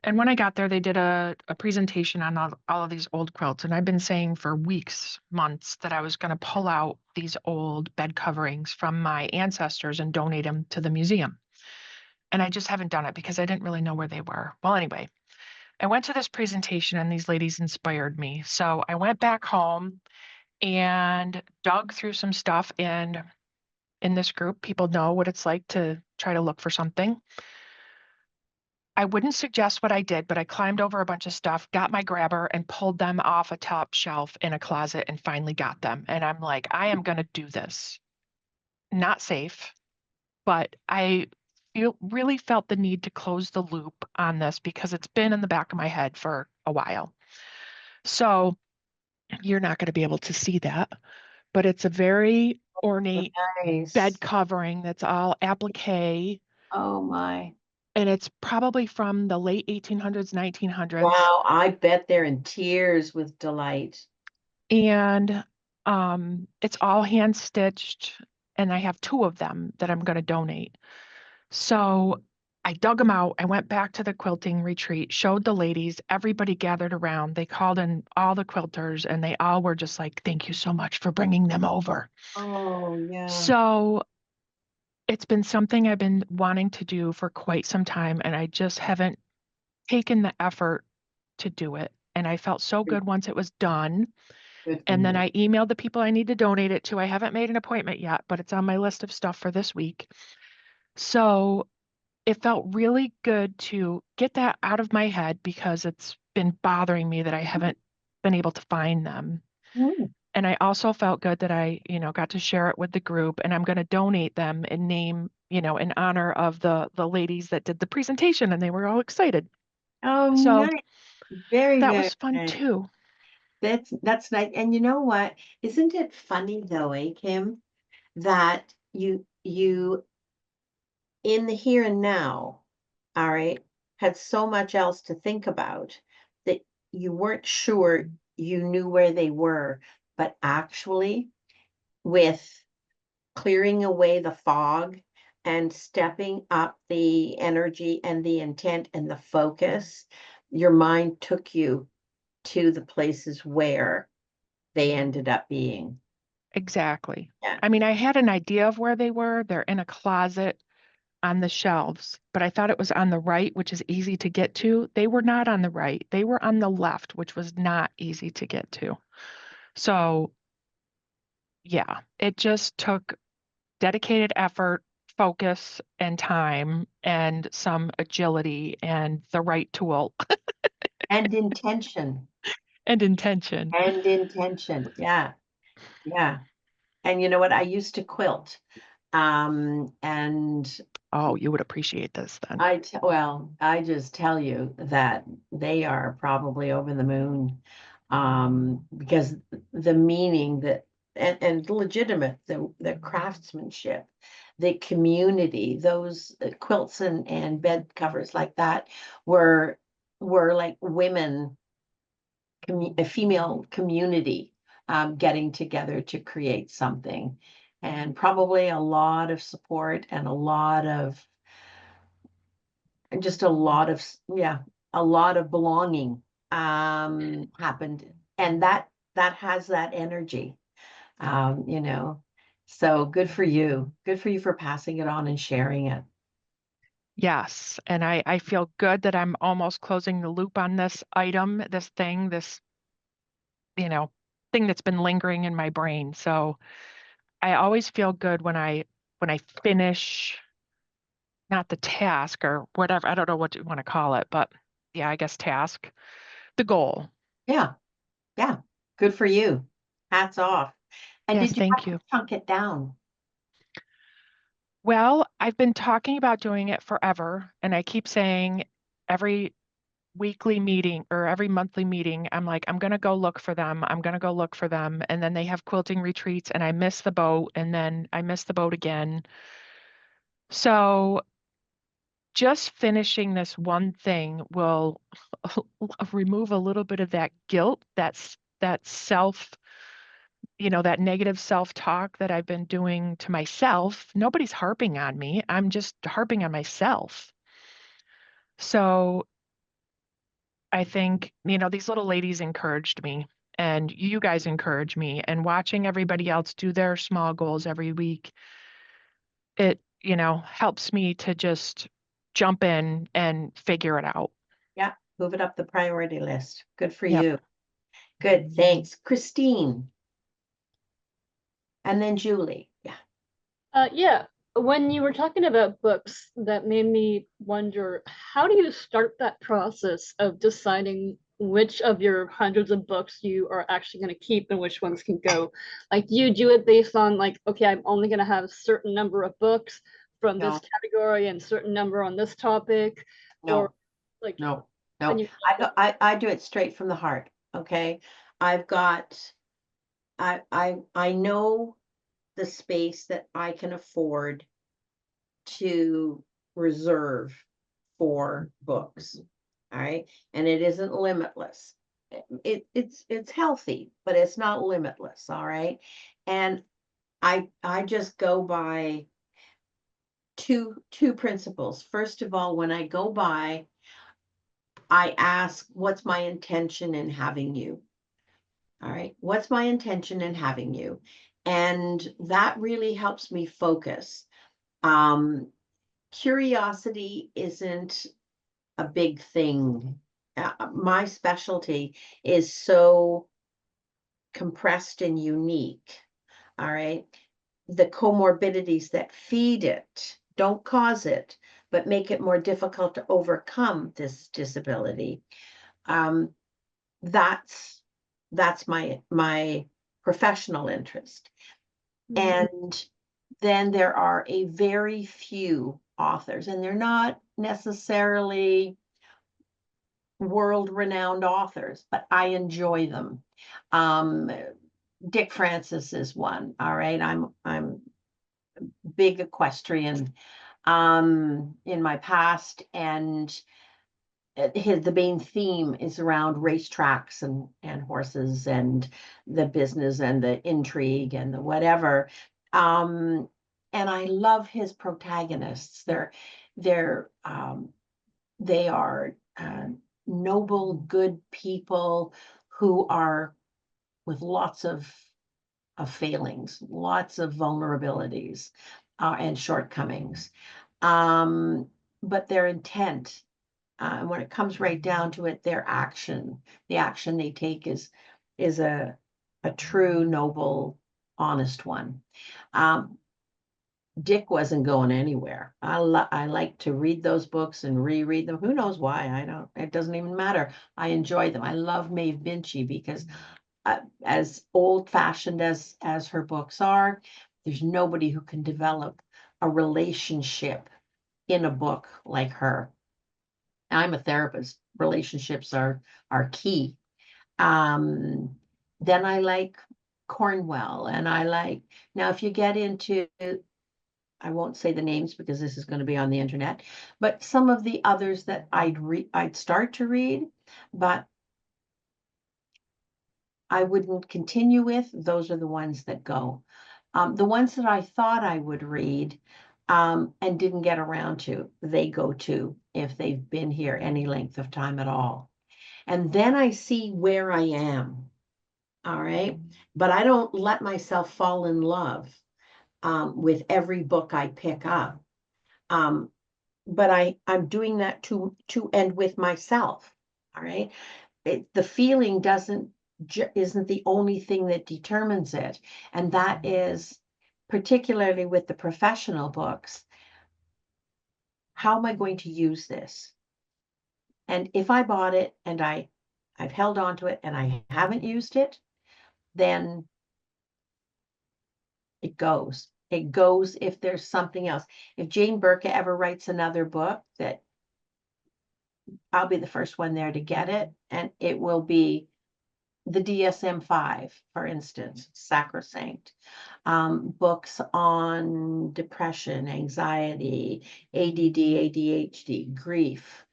Speaker 7: And when I got there, they did a presentation on all of these old quilts. And I've been saying for weeks, months, that I was going to pull out these old bed coverings from my ancestors and donate them to the museum. And I just haven't done it because I didn't really know where they were. Well, anyway, I went to this presentation and these ladies inspired me. So I went back home and dug through some stuff. And in this group, people know what it's like to try to look for something. I wouldn't suggest what I did, but I climbed over a bunch of stuff, got my grabber, and pulled them off a top shelf in a closet and finally got them. And I'm like, I am going to do this. Not safe, but I really felt the need to close the loop on this because it's been in the back of my head for a while. So you're not going to be able to see that, but it's a very ornate
Speaker 1: Nice.
Speaker 7: bed covering that's all applique.
Speaker 1: Oh my.
Speaker 7: And it's probably from the late 1800s, 1900s.
Speaker 1: Wow, I bet they're in tears with delight.
Speaker 7: And it's all hand stitched, and I have 2 of them that I'm going to donate. So I dug them out. I went back to the quilting retreat, showed the ladies, everybody gathered around. They called in all the quilters, and they all were just like, thank you so much for bringing them over.
Speaker 1: Oh, yeah.
Speaker 7: So it's been something I've been wanting to do for quite some time, and I just haven't taken the effort to do it. And I felt so good once it was done.
Speaker 1: Good for
Speaker 7: And then
Speaker 1: you.
Speaker 7: I emailed the people I need to donate it to. I haven't made an appointment yet, but it's on my list of stuff for this week. So it felt really good to get that out of my head because it's been bothering me that I haven't been able to find them.
Speaker 1: Mm.
Speaker 7: And I also felt good that I, got to share it with the group, and I'm going to donate them in name, in honor of the ladies that did the presentation, and they were all excited.
Speaker 1: Oh,
Speaker 7: So
Speaker 1: nice. Very,
Speaker 7: that
Speaker 1: very
Speaker 7: was fun
Speaker 1: nice.
Speaker 7: too.
Speaker 1: That's nice. And you know what? Isn't it funny though, Kim, that you in the here and now, all right, had so much else to think about that you weren't sure you knew where they were, but actually with clearing away the fog and stepping up the energy and the intent and the focus, your mind took you to the places where they ended up being.
Speaker 7: Exactly.
Speaker 1: Yeah.
Speaker 7: I mean, I had an idea of where they were. They're in a closet on the shelves, but I thought it was on the right, which is easy to get to. They were not on the right. They were on the left, which was not easy to get to. So, yeah, it just took dedicated effort, focus, and time, and some agility and the right tool
Speaker 1: And intention.
Speaker 7: and intention.
Speaker 1: And intention. Yeah. Yeah. And you know what? I used to quilt. And
Speaker 7: Oh, you would appreciate this then.
Speaker 1: I just tell you that they are probably over the moon. Because the meaning that and legitimate, the craftsmanship, the community, those quilts and bed covers like that were like women, a female community getting together to create something, and probably a lot of support and a lot of just a lot of yeah, a lot of belonging happened, and that has that energy, you know. So good for you. Good for you for passing it on and sharing it.
Speaker 7: Yes. And I feel good that I'm almost closing the loop on this item, this thing, this, thing that's been lingering in my brain. So I always feel good when I finish not the task or whatever. I don't know what you want to call it, but yeah, I guess task, the goal.
Speaker 1: Yeah, yeah. Good for you. Hats off. And
Speaker 7: Yes,
Speaker 1: did you
Speaker 7: thank
Speaker 1: have
Speaker 7: you.
Speaker 1: to chunk it down?
Speaker 7: Well, I've been talking about doing it forever, and I keep saying every weekly meeting or every monthly meeting, I'm like, I'm going to go look for them. I'm going to go look for them. And then they have quilting retreats, and I miss the boat, and then I miss the boat again. So just finishing this one thing will remove a little bit of that guilt, that self, that negative self-talk that I've been doing to myself. Nobody's harping on me. I'm just harping on myself. So I think, you know, these little ladies encouraged me and you guys encourage me, and watching everybody else do their small goals every week, it, you know, helps me to just jump in and figure it out.
Speaker 1: Yeah, move it up the priority list. Good for
Speaker 7: Yep.
Speaker 1: you. Good, thanks. Christine. And then Julie, yeah.
Speaker 8: Yeah, when you were talking about books, that made me wonder, how do you start that process of deciding which of your hundreds of books you are actually going to keep and which ones can go? Like, do you do it based on like, okay, I'm only going to have a certain number of books from this
Speaker 1: No.
Speaker 8: category and certain number on this topic? Or
Speaker 1: No,
Speaker 8: like,
Speaker 1: no,
Speaker 8: when
Speaker 1: no.
Speaker 8: you,
Speaker 1: I do it straight from the heart, okay? I've got, I know the space that I can afford to reserve for books, all right? And it isn't limitless. It's healthy, but it's not limitless, all right? And I just go by two principles. First of all, when I go by, I ask, what's my intention in having you? All right, what's my intention in having you? And that really helps me focus. Curiosity isn't a big thing. My specialty is so compressed and unique. All right. The comorbidities that feed it don't cause it, but make it more difficult to overcome this disability. Um, that's my professional interest. And then there are a very few authors, and they're not necessarily world-renowned authors, but I enjoy them. Dick Francis is one. All right, I'm big equestrian in my past, and the main theme is around racetracks and horses and the business and the intrigue and the whatever. And I love his protagonists. They're they are noble, good people who are with lots of failings, lots of vulnerabilities and shortcomings. But their intent, when it comes right down to it, their action, the action they take is a true, noble, honest one. Dick wasn't going anywhere. I like to read those books and reread them. Who knows why? I don't. It doesn't even matter. I enjoy them. I love Maeve Binchy because, as old-fashioned as her books are, there's nobody who can develop a relationship in a book like her. I'm a therapist. Relationships are key. Then I like Cornwell, and I like, now if you get into, I won't say the names because this is going to be on the internet, but some of the others that I'd start to read, but I wouldn't continue with, those are the ones that go. The ones that I thought I would read and didn't get around to, they go too, if they've been here any length of time at all. And then I see where I am. All right. But I don't let myself fall in love with every book I pick up. But I'm doing that to and with myself. All right. The feeling isn't the only thing that determines it. And that is particularly with the professional books. How am I going to use this? And if I bought it and I've held on to it and I haven't used it, then it goes. It goes if there's something else. If Jane Birka ever writes another book, that I'll be the first one there to get it, and it will be the DSM-5, for instance, sacrosanct. Books on depression, anxiety, ADD, ADHD, grief,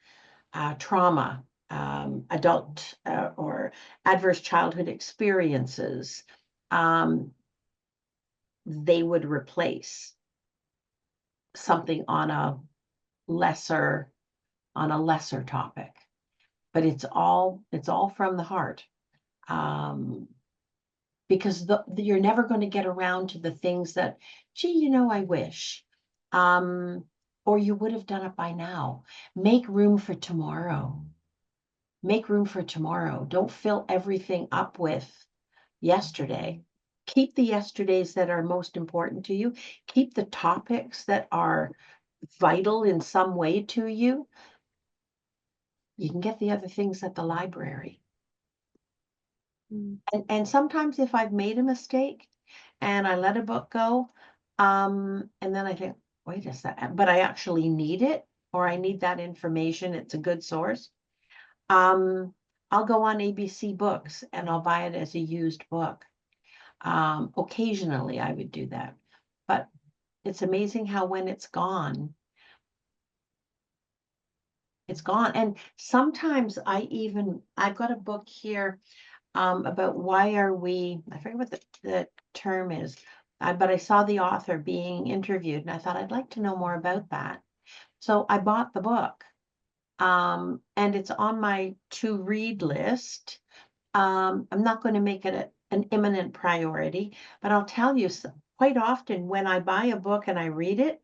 Speaker 1: trauma, adult or adverse childhood experiences, they would replace something on a lesser topic. but it's all from the heart. Because you're never going to get around to the things that, gee, I wish, or you would have done it by now. Make room for tomorrow. Make room for tomorrow. Don't fill everything up with yesterday. Keep the yesterdays that are most important to you. Keep the topics that are vital in some way to you. You can get the other things at the library.
Speaker 8: Mm.
Speaker 1: And sometimes if I've made a mistake and I let a book go, and then I think, wait a second, but I actually need it, or I need that information, it's a good source. I'll go on ABC Books and I'll buy it as a used book. Occasionally I would do that, but it's amazing how when it's gone, it's gone. And sometimes I've got a book here about why are we, I forget what the term is, but I saw the author being interviewed and I thought I'd like to know more about that. So I bought the book, and it's on my to read list. I'm not going to make it an imminent priority, but I'll tell you, quite often when I buy a book and I read it,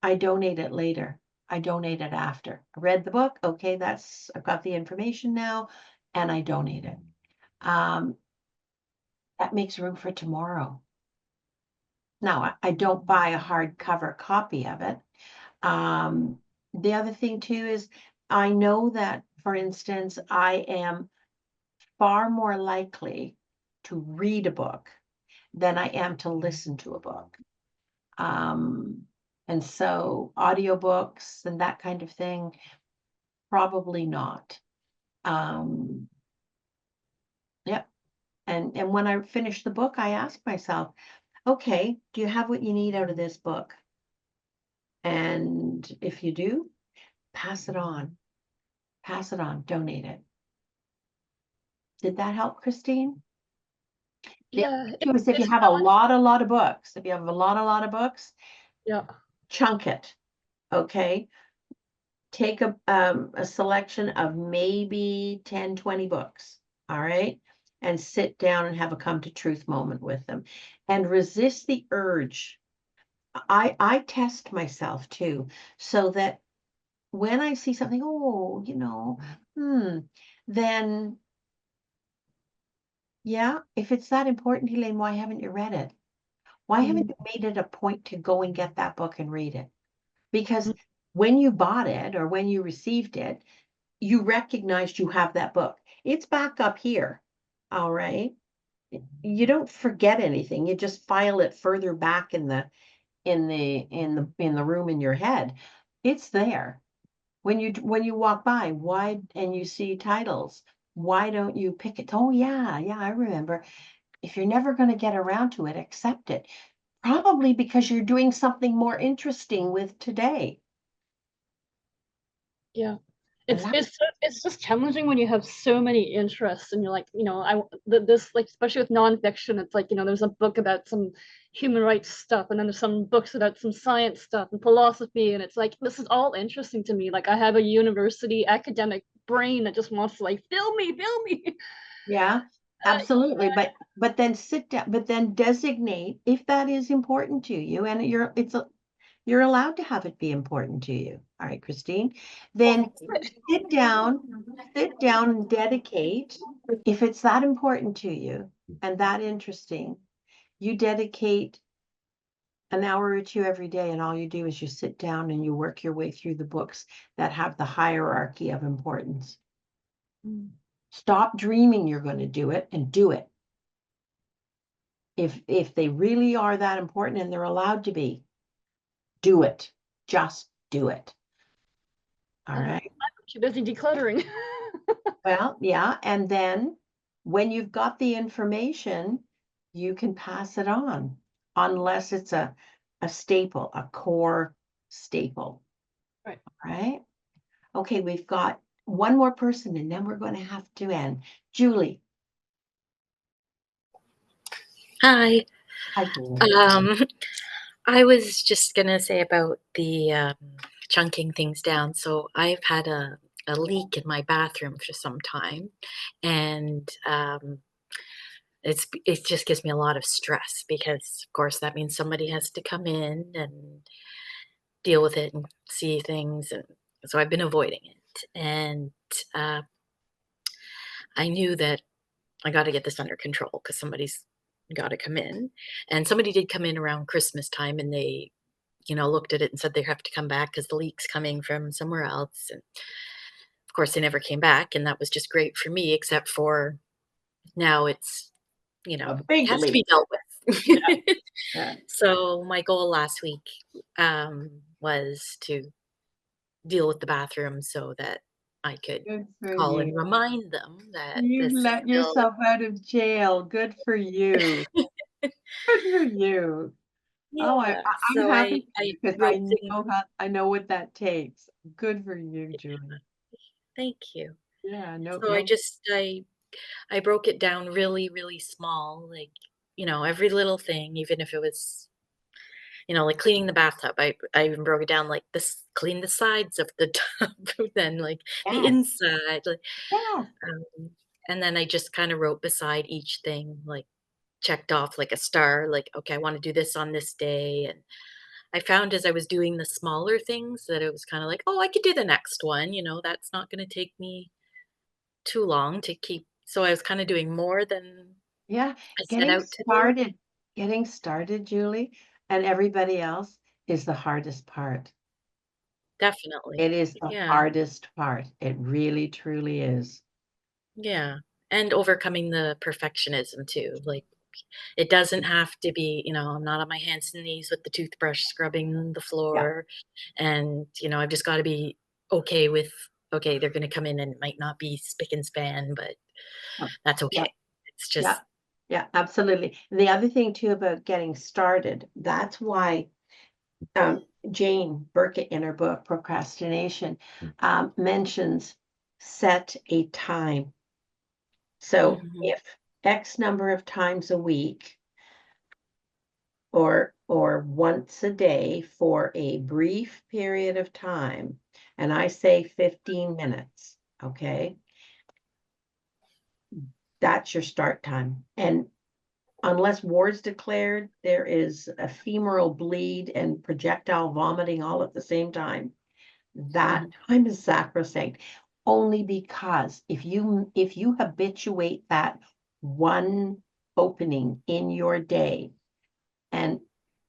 Speaker 1: I donate it later. I donate it after. I read the book. Okay, I've got the information now, and I donate it. That makes room for tomorrow. Now, I don't buy a hardcover copy of it. The other thing too is I know that, for instance, I am far more likely to read a book than I am to listen to a book. And so audiobooks and that kind of thing, probably not. Yep. And when I finish the book, I ask myself, okay, do you have what you need out of this book? And if you do, pass it on. Pass it on, donate it. Did that help, Christine?
Speaker 8: Yeah,
Speaker 1: If you have a lot of books, if you have a lot of books,
Speaker 8: yeah.
Speaker 1: chunk it. Okay. Take a selection of maybe 10, 20 books. All right. And sit down and have a come to truth moment with them and resist the urge. I test myself too, so that when I see something, then yeah, if it's that important, Elaine, why haven't you read it? Why haven't you made it a point to go and get that book and read it? Because when you bought it or when you received it, you recognized you have that book. It's back up here. All right. You don't forget anything. You just file it further back in the room in your head. It's there. When you walk by, and you see titles, why don't you pick it? Oh yeah, I remember. If you're never going to get around to it, accept it. Probably because you're doing something more interesting with today.
Speaker 8: Yeah.
Speaker 1: And
Speaker 8: It's just challenging when you have so many interests and you're like, this, like, especially with nonfiction, it's like, there's a book about some human rights stuff and then there's some books about some science stuff and philosophy, and it's like, this is all interesting to me. Like, I have a university academic brain that just wants to, like, fill me.
Speaker 1: Yeah, absolutely. But then sit down, but then designate if that is important to you, and you're allowed to have it be important to you. All right, Christine. Then sit down and dedicate. If it's that important to you and that interesting, you dedicate an hour or two every day, and all you do is you sit down and you work your way through the books that have the hierarchy of importance. Stop dreaming you're going to do it and do it. If they really are that important and they're allowed to be, do it. Just do it. All right.
Speaker 8: I'm too busy decluttering.
Speaker 1: Well, yeah. And then when you've got the information, you can pass it on, unless it's a staple, a core staple.
Speaker 8: Right.
Speaker 1: Right. Okay, we've got one more person and then we're going to have to end. Julie.
Speaker 9: Hi.
Speaker 1: Hi, Julie.
Speaker 9: I was just gonna say about the chunking things down. So I've had a a leak in my bathroom for some time, and it just gives me a lot of stress because, of course, that means somebody has to come in and deal with it and see things, and so I've been avoiding it. And uh, I knew that I got to get this under control because somebody's got to come in, and somebody did come in around Christmas time, and they, looked at it and said they have to come back because the leak's coming from somewhere else. And of course, they never came back, and that was just great for me, except for now it's,
Speaker 1: A big
Speaker 9: has to
Speaker 1: leap.
Speaker 9: be dealt with.
Speaker 1: Yeah.
Speaker 9: So my goal last week was to deal with the bathroom so that I could
Speaker 1: Good for
Speaker 9: call and
Speaker 1: you.
Speaker 9: remind them that
Speaker 1: You've
Speaker 9: this is
Speaker 1: let
Speaker 9: still.
Speaker 1: yourself out of jail. Good for you. Good for you. Oh,
Speaker 9: Yeah,
Speaker 1: I'm
Speaker 9: so
Speaker 1: happy
Speaker 9: I
Speaker 1: because
Speaker 9: wrote things.
Speaker 1: I know what that takes. Good for you, Julie.
Speaker 9: Thank you.
Speaker 1: Yeah, no,
Speaker 9: So
Speaker 1: no.
Speaker 9: I broke it down really, really small, like, every little thing, even if it was, like cleaning the bathtub. I even broke it down like this, clean the sides of the tub, then like the
Speaker 1: Yes,
Speaker 9: inside, like,
Speaker 1: yes.
Speaker 9: and then I just kind of wrote beside each thing, like checked off like a star, like, okay, I want to do this on this day. And I found as I was doing the smaller things that it was kind of like, oh, I could do the next one, that's not going to take me too long to keep. So I was kind of doing more than
Speaker 1: Yeah,
Speaker 9: I set out to do.
Speaker 1: getting started, Julie, and everybody else is the hardest part.
Speaker 9: Definitely.
Speaker 1: It is the
Speaker 9: Yeah.
Speaker 1: hardest part. It really, truly is.
Speaker 9: Yeah. And overcoming the perfectionism too. Like, it doesn't have to be, I'm not on my hands and knees with the toothbrush scrubbing the
Speaker 1: Yeah,
Speaker 9: floor. And, I've just got to be okay with, okay, they're going to come in and it might not be spick and span, but that's
Speaker 1: yeah,
Speaker 9: okay. It's
Speaker 1: yeah,
Speaker 9: just,
Speaker 1: yeah, absolutely. The other thing too about getting started, that's why Jane Burkett in her book Procrastination mentions set a time. So
Speaker 9: Mhm.
Speaker 1: if X number of times a week or once a day for a brief period of time, and I say 15 minutes, okay? That's your start time. And unless war's declared, there is ephemeral bleed and projectile vomiting all at the same time. That
Speaker 9: Mhm.
Speaker 1: time is sacrosanct. Only because if you habituate that one opening in your day and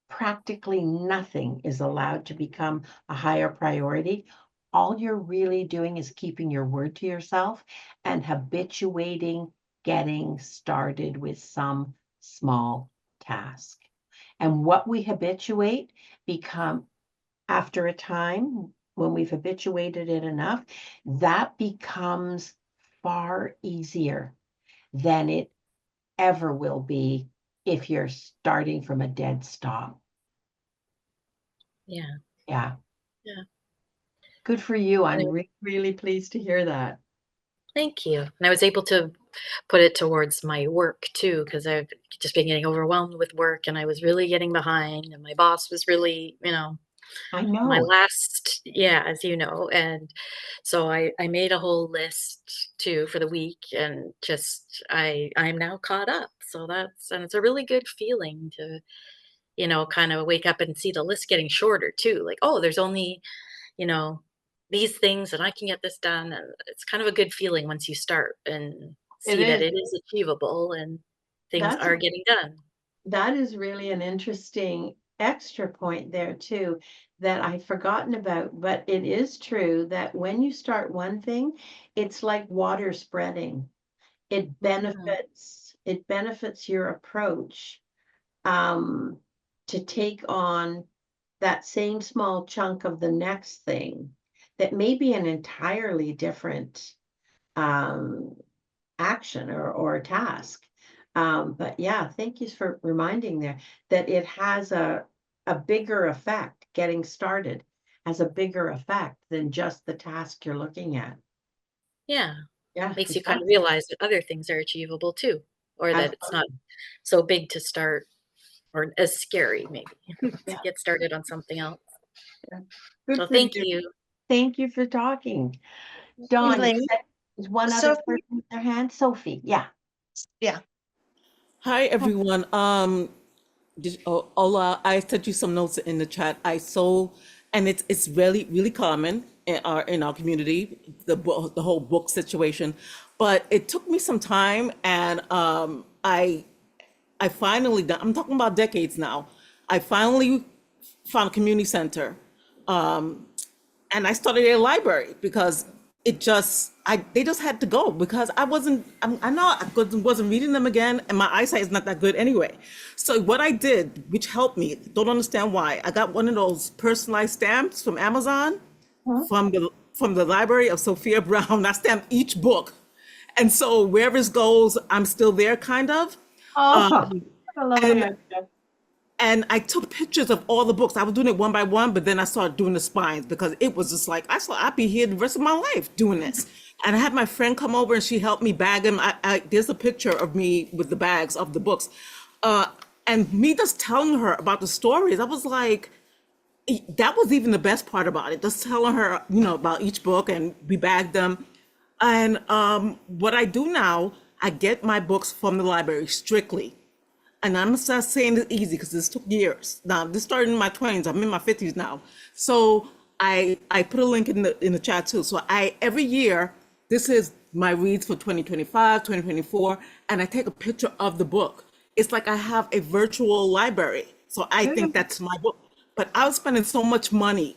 Speaker 1: practically nothing is allowed to become a higher priority, all you're really doing is keeping your word to yourself and habituating getting started with some small task. And what we habituate become after a time, when we've habituated it enough, that becomes far easier than it ever will be if you're starting from a dead stop.
Speaker 9: Yeah.
Speaker 1: Yeah.
Speaker 9: Yeah.
Speaker 1: Good for you.
Speaker 9: And
Speaker 1: I'm
Speaker 9: it
Speaker 1: really pleased to hear that.
Speaker 9: Thank you. And I was able to put it towards my work too, because I've just been getting overwhelmed with work and I was really getting behind, and my boss was really,
Speaker 1: I
Speaker 9: my
Speaker 1: know.
Speaker 9: last, yeah, as you know. And so I made a whole list too for the week, and just I'm now caught up. So and it's a really good feeling to, kind of wake up and see the list getting shorter too. Like, oh, there's only, you know, these things and I can get this done. And it's kind of a good feeling once you start and
Speaker 1: It
Speaker 9: see that
Speaker 1: is.
Speaker 9: it is achievable and things
Speaker 1: That's
Speaker 9: are getting done.
Speaker 1: that is really an interesting extra point there too that I'd forgotten about, but it is true that when you start one thing, it's like water spreading.
Speaker 9: Mhm.
Speaker 1: It benefits your approach um, to take on that same small chunk of the next thing that may be an entirely different um, action or task. But yeah, thank you for reminding there that it has a bigger effect. Getting started has a bigger effect than just the task you're looking at.
Speaker 9: Yeah.
Speaker 1: Yeah,
Speaker 9: Makes
Speaker 1: it
Speaker 9: you kind of
Speaker 1: does.
Speaker 9: realize that other things are achievable too, or that it's not
Speaker 1: Absolutely.
Speaker 9: so big to start or as scary maybe to
Speaker 1: Yeah,
Speaker 9: get started on something else.
Speaker 1: yeah. Good
Speaker 9: So
Speaker 1: for
Speaker 9: thank
Speaker 1: you.
Speaker 9: you.
Speaker 1: Thank you for talking. Dawn,
Speaker 3: Elaine?
Speaker 1: you said there's one other
Speaker 3: Sophie?
Speaker 1: person with their hand, Sophie, yeah.
Speaker 10: Hi, everyone. Ola, I sent you some notes in the chat. And it's really common in our community, the whole book situation. But it took me some time, and I finally, I'm talking about decades now. I finally found a community center, and I started a library because they just had to go because I wasn't reading them again, and my eyesight is not that good anyway. So what I did, which helped me, don't understand why, I got one of those personalized stamps from Amazon, from the library of Sophia Brown. I stamped each book, and so wherever it goes, I'm still there, kind of.
Speaker 1: Oh, I love
Speaker 10: and-
Speaker 1: the idea.
Speaker 10: And I took pictures of all the books. I was doing it one by one, but then I started doing the spines because it was just like, I'd be here the rest of my life doing this. And I had my friend come over and she helped me bag them. There's a picture of me with the bags of the books. And me just telling her about the stories, I was like, that was even the best part about it. Just telling her, about each book, and we bagged them. And what I do now, I get my books from the library strictly. And I'm not saying it's easy because this took years. Now, this started in my 20s. I'm in my 50s now. So I put a link in the chat too. So every year, this is my reads for 2025, 2024, and I take a picture of the book. It's like I have a virtual library. So I think that's my book. But I was spending so much money.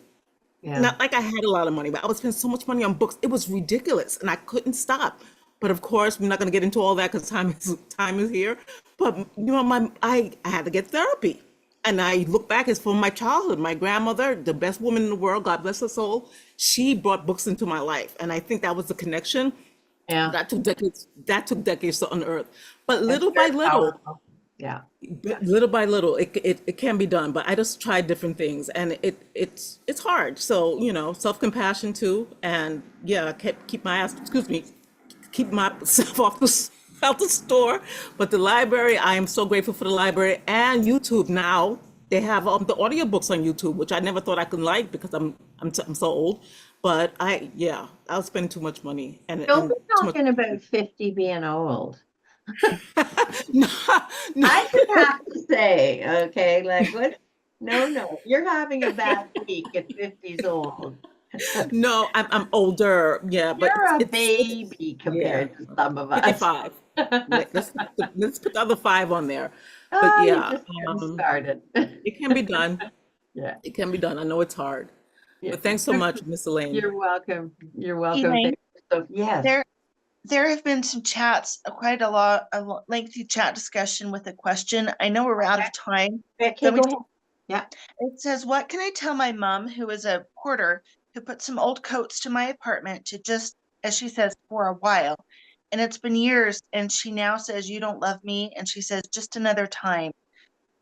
Speaker 1: Yeah.
Speaker 10: Not like I had a lot of money, but I was spending so much money on books. It was ridiculous, and I couldn't stop. But of course, we're not going to get into all that because time is here. But I had to get therapy, and I look back. It's from my childhood. My grandmother, the best woman in the world, God bless her soul, she brought books into my life, and I think that was the connection.
Speaker 1: Yeah.
Speaker 10: That took decades. That took decades to unearth. But little by
Speaker 1: Very
Speaker 10: little,
Speaker 1: powerful. Yeah.
Speaker 10: little by little, it can be done. But I just tried different things, and it's hard. So self-compassion too, and yeah, keep myself out the store. But the library, I am so grateful for the library and YouTube now. They have the audiobooks on YouTube, which I never thought I could like because I'm so old. But I was spending too much money and
Speaker 1: Don't be
Speaker 10: too much.
Speaker 1: talking about 50 being old.
Speaker 10: No, no.
Speaker 1: I just have to say, okay, like what? No, you're having a bad week at 50s old.
Speaker 10: No, I'm older. Yeah, but
Speaker 1: You're a
Speaker 10: it's
Speaker 1: baby compared to some of us.
Speaker 10: 55. Let's put the other 5 on there.
Speaker 1: Oh, you're
Speaker 10: yeah,
Speaker 1: just getting started.
Speaker 10: It can be done.
Speaker 1: Yeah.
Speaker 10: It can be done. I know it's hard.
Speaker 1: Yeah.
Speaker 10: But thanks so much, Miss Elaine.
Speaker 1: You're welcome. You're welcome.
Speaker 3: Elaine,
Speaker 1: So, yes.
Speaker 3: There have been some chats, quite a lengthy chat discussion with a question. I know we're out of time.
Speaker 1: Okay,
Speaker 3: Let me
Speaker 1: go ahead. Yeah.
Speaker 3: It says, what can I tell my mom, who is a porter, who put some old coats to my apartment to just, as she says, for a while. And it's been years, and she now says, you don't love me. And she says, just another time.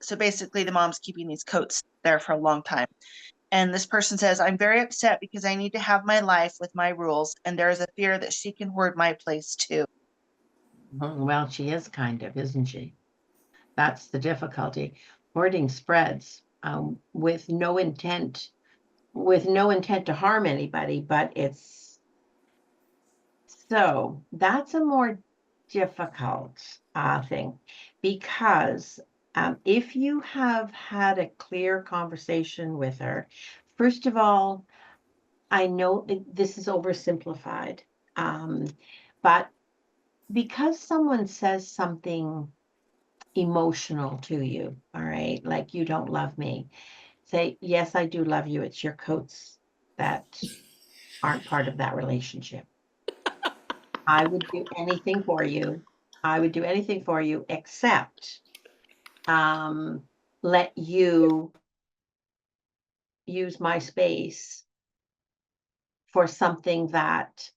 Speaker 3: So basically the mom's keeping these coats there for a long time. And this person says, I'm very upset because I need to have my life with my rules. And there is a fear that she can hoard my place too.
Speaker 1: Well, she is kind of, isn't she? That's the difficulty. Hoarding spreads with no intent to harm anybody, but it's so that's a more difficult thing because if you have had a clear conversation with her, first of all, I know this is oversimplified, but because someone says something emotional to you, all right, like you don't love me, say, yes, I do love you. It's your coats that aren't part of that relationship. I would do anything for you. I would do anything for you except let you use my space for something that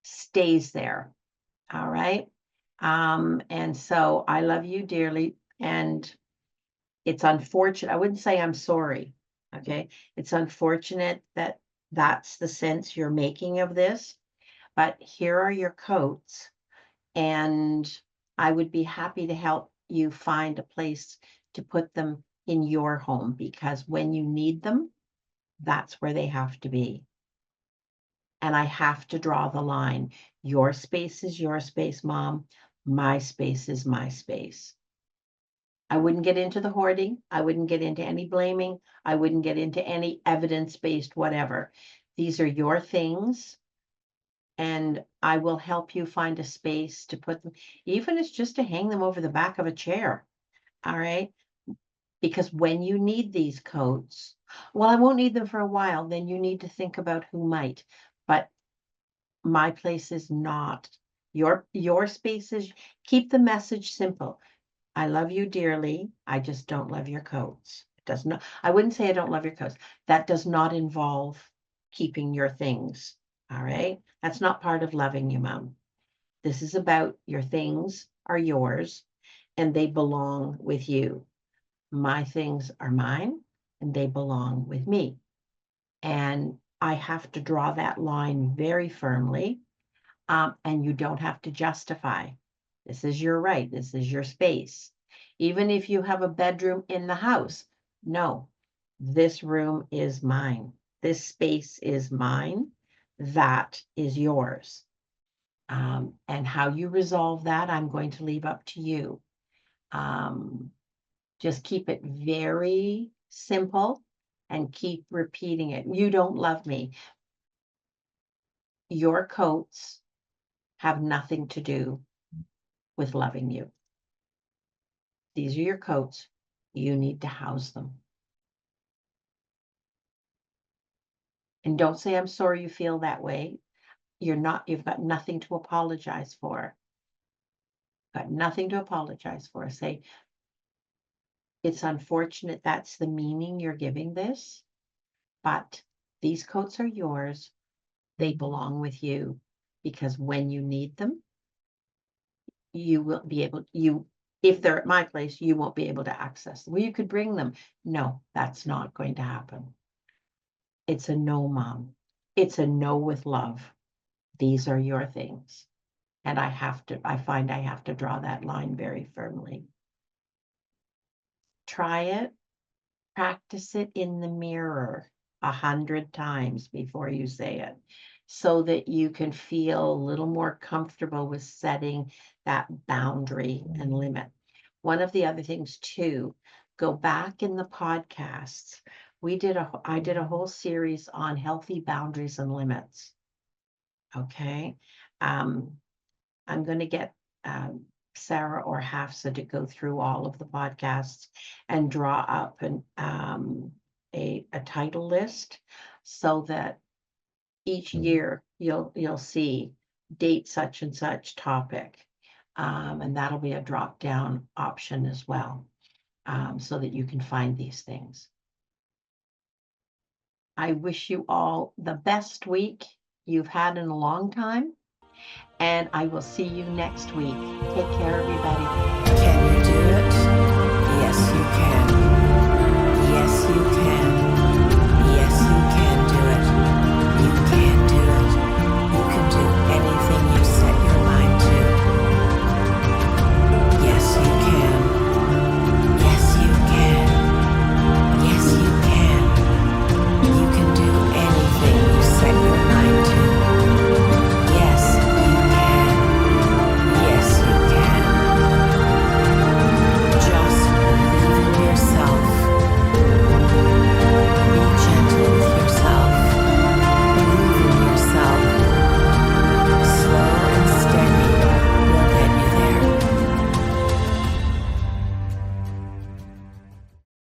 Speaker 1: stays there. All right. And so I love you dearly, and it's unfortunate. I wouldn't say I'm sorry. Okay. It's unfortunate that that's the sense you're making of this, but here are your coats, and I would be happy to help you find a place to put them in your home, because when you need them, that's where they have to be. And I have to draw the line. Your space is your space, Mom. My space is my space. I wouldn't get into the hoarding. I wouldn't get into any blaming. I wouldn't get into any evidence-based whatever. These are your things. And I will help you find a space to put them, even if it's just to hang them over the back of a chair. All right. Because when you need these coats, well, I won't need them for a while. Then you need to think about who might. But my place is not your spaces. Keep the message simple. I love you dearly. I just don't love your coats. It does not, I wouldn't say I don't love your coats. That does not involve keeping your things. All right. That's not part of loving you, Mom. This is about your things are yours and they belong with you. My things are mine and they belong with me. And I have to draw that line very firmly. And you don't have to justify. This is your right. This is your space. Even if you have a bedroom in the house, no, this room is mine. This space is mine. That is yours. And how you resolve that, I'm going to leave up to you. Just keep it very simple and keep repeating it. You don't love me. Your coats have nothing to do with loving you. These are your coats. You need to house them. And don't say, I'm sorry you feel that way. You've got nothing to apologize for. Got nothing to apologize for. Say, it's unfortunate that's the meaning you're giving this, but these coats are yours. They belong with you because when you need them, you will be able, if they're at my place, you won't be able to access them. Well, you could bring them. No, that's not going to happen. It's a no, Mom. It's a no with love. These are your things. And I find I have to draw that line very firmly. Try it. Practice it in the mirror 100 times before you say it, so that you can feel a little more comfortable with setting that boundary and limit. One of the other things too, go back in the podcasts. I did a whole series on healthy boundaries and limits. Okay. I'm going to get Sarah or Hafsa to go through all of the podcasts and draw up a title list so that each year you'll see date such and such topic. And that'll be a drop down option as well, so that you can find these things. I wish you all the best week you've had in a long time, and I will see you next week. Take care, everybody.
Speaker 11: Can you do it? Yes, you can.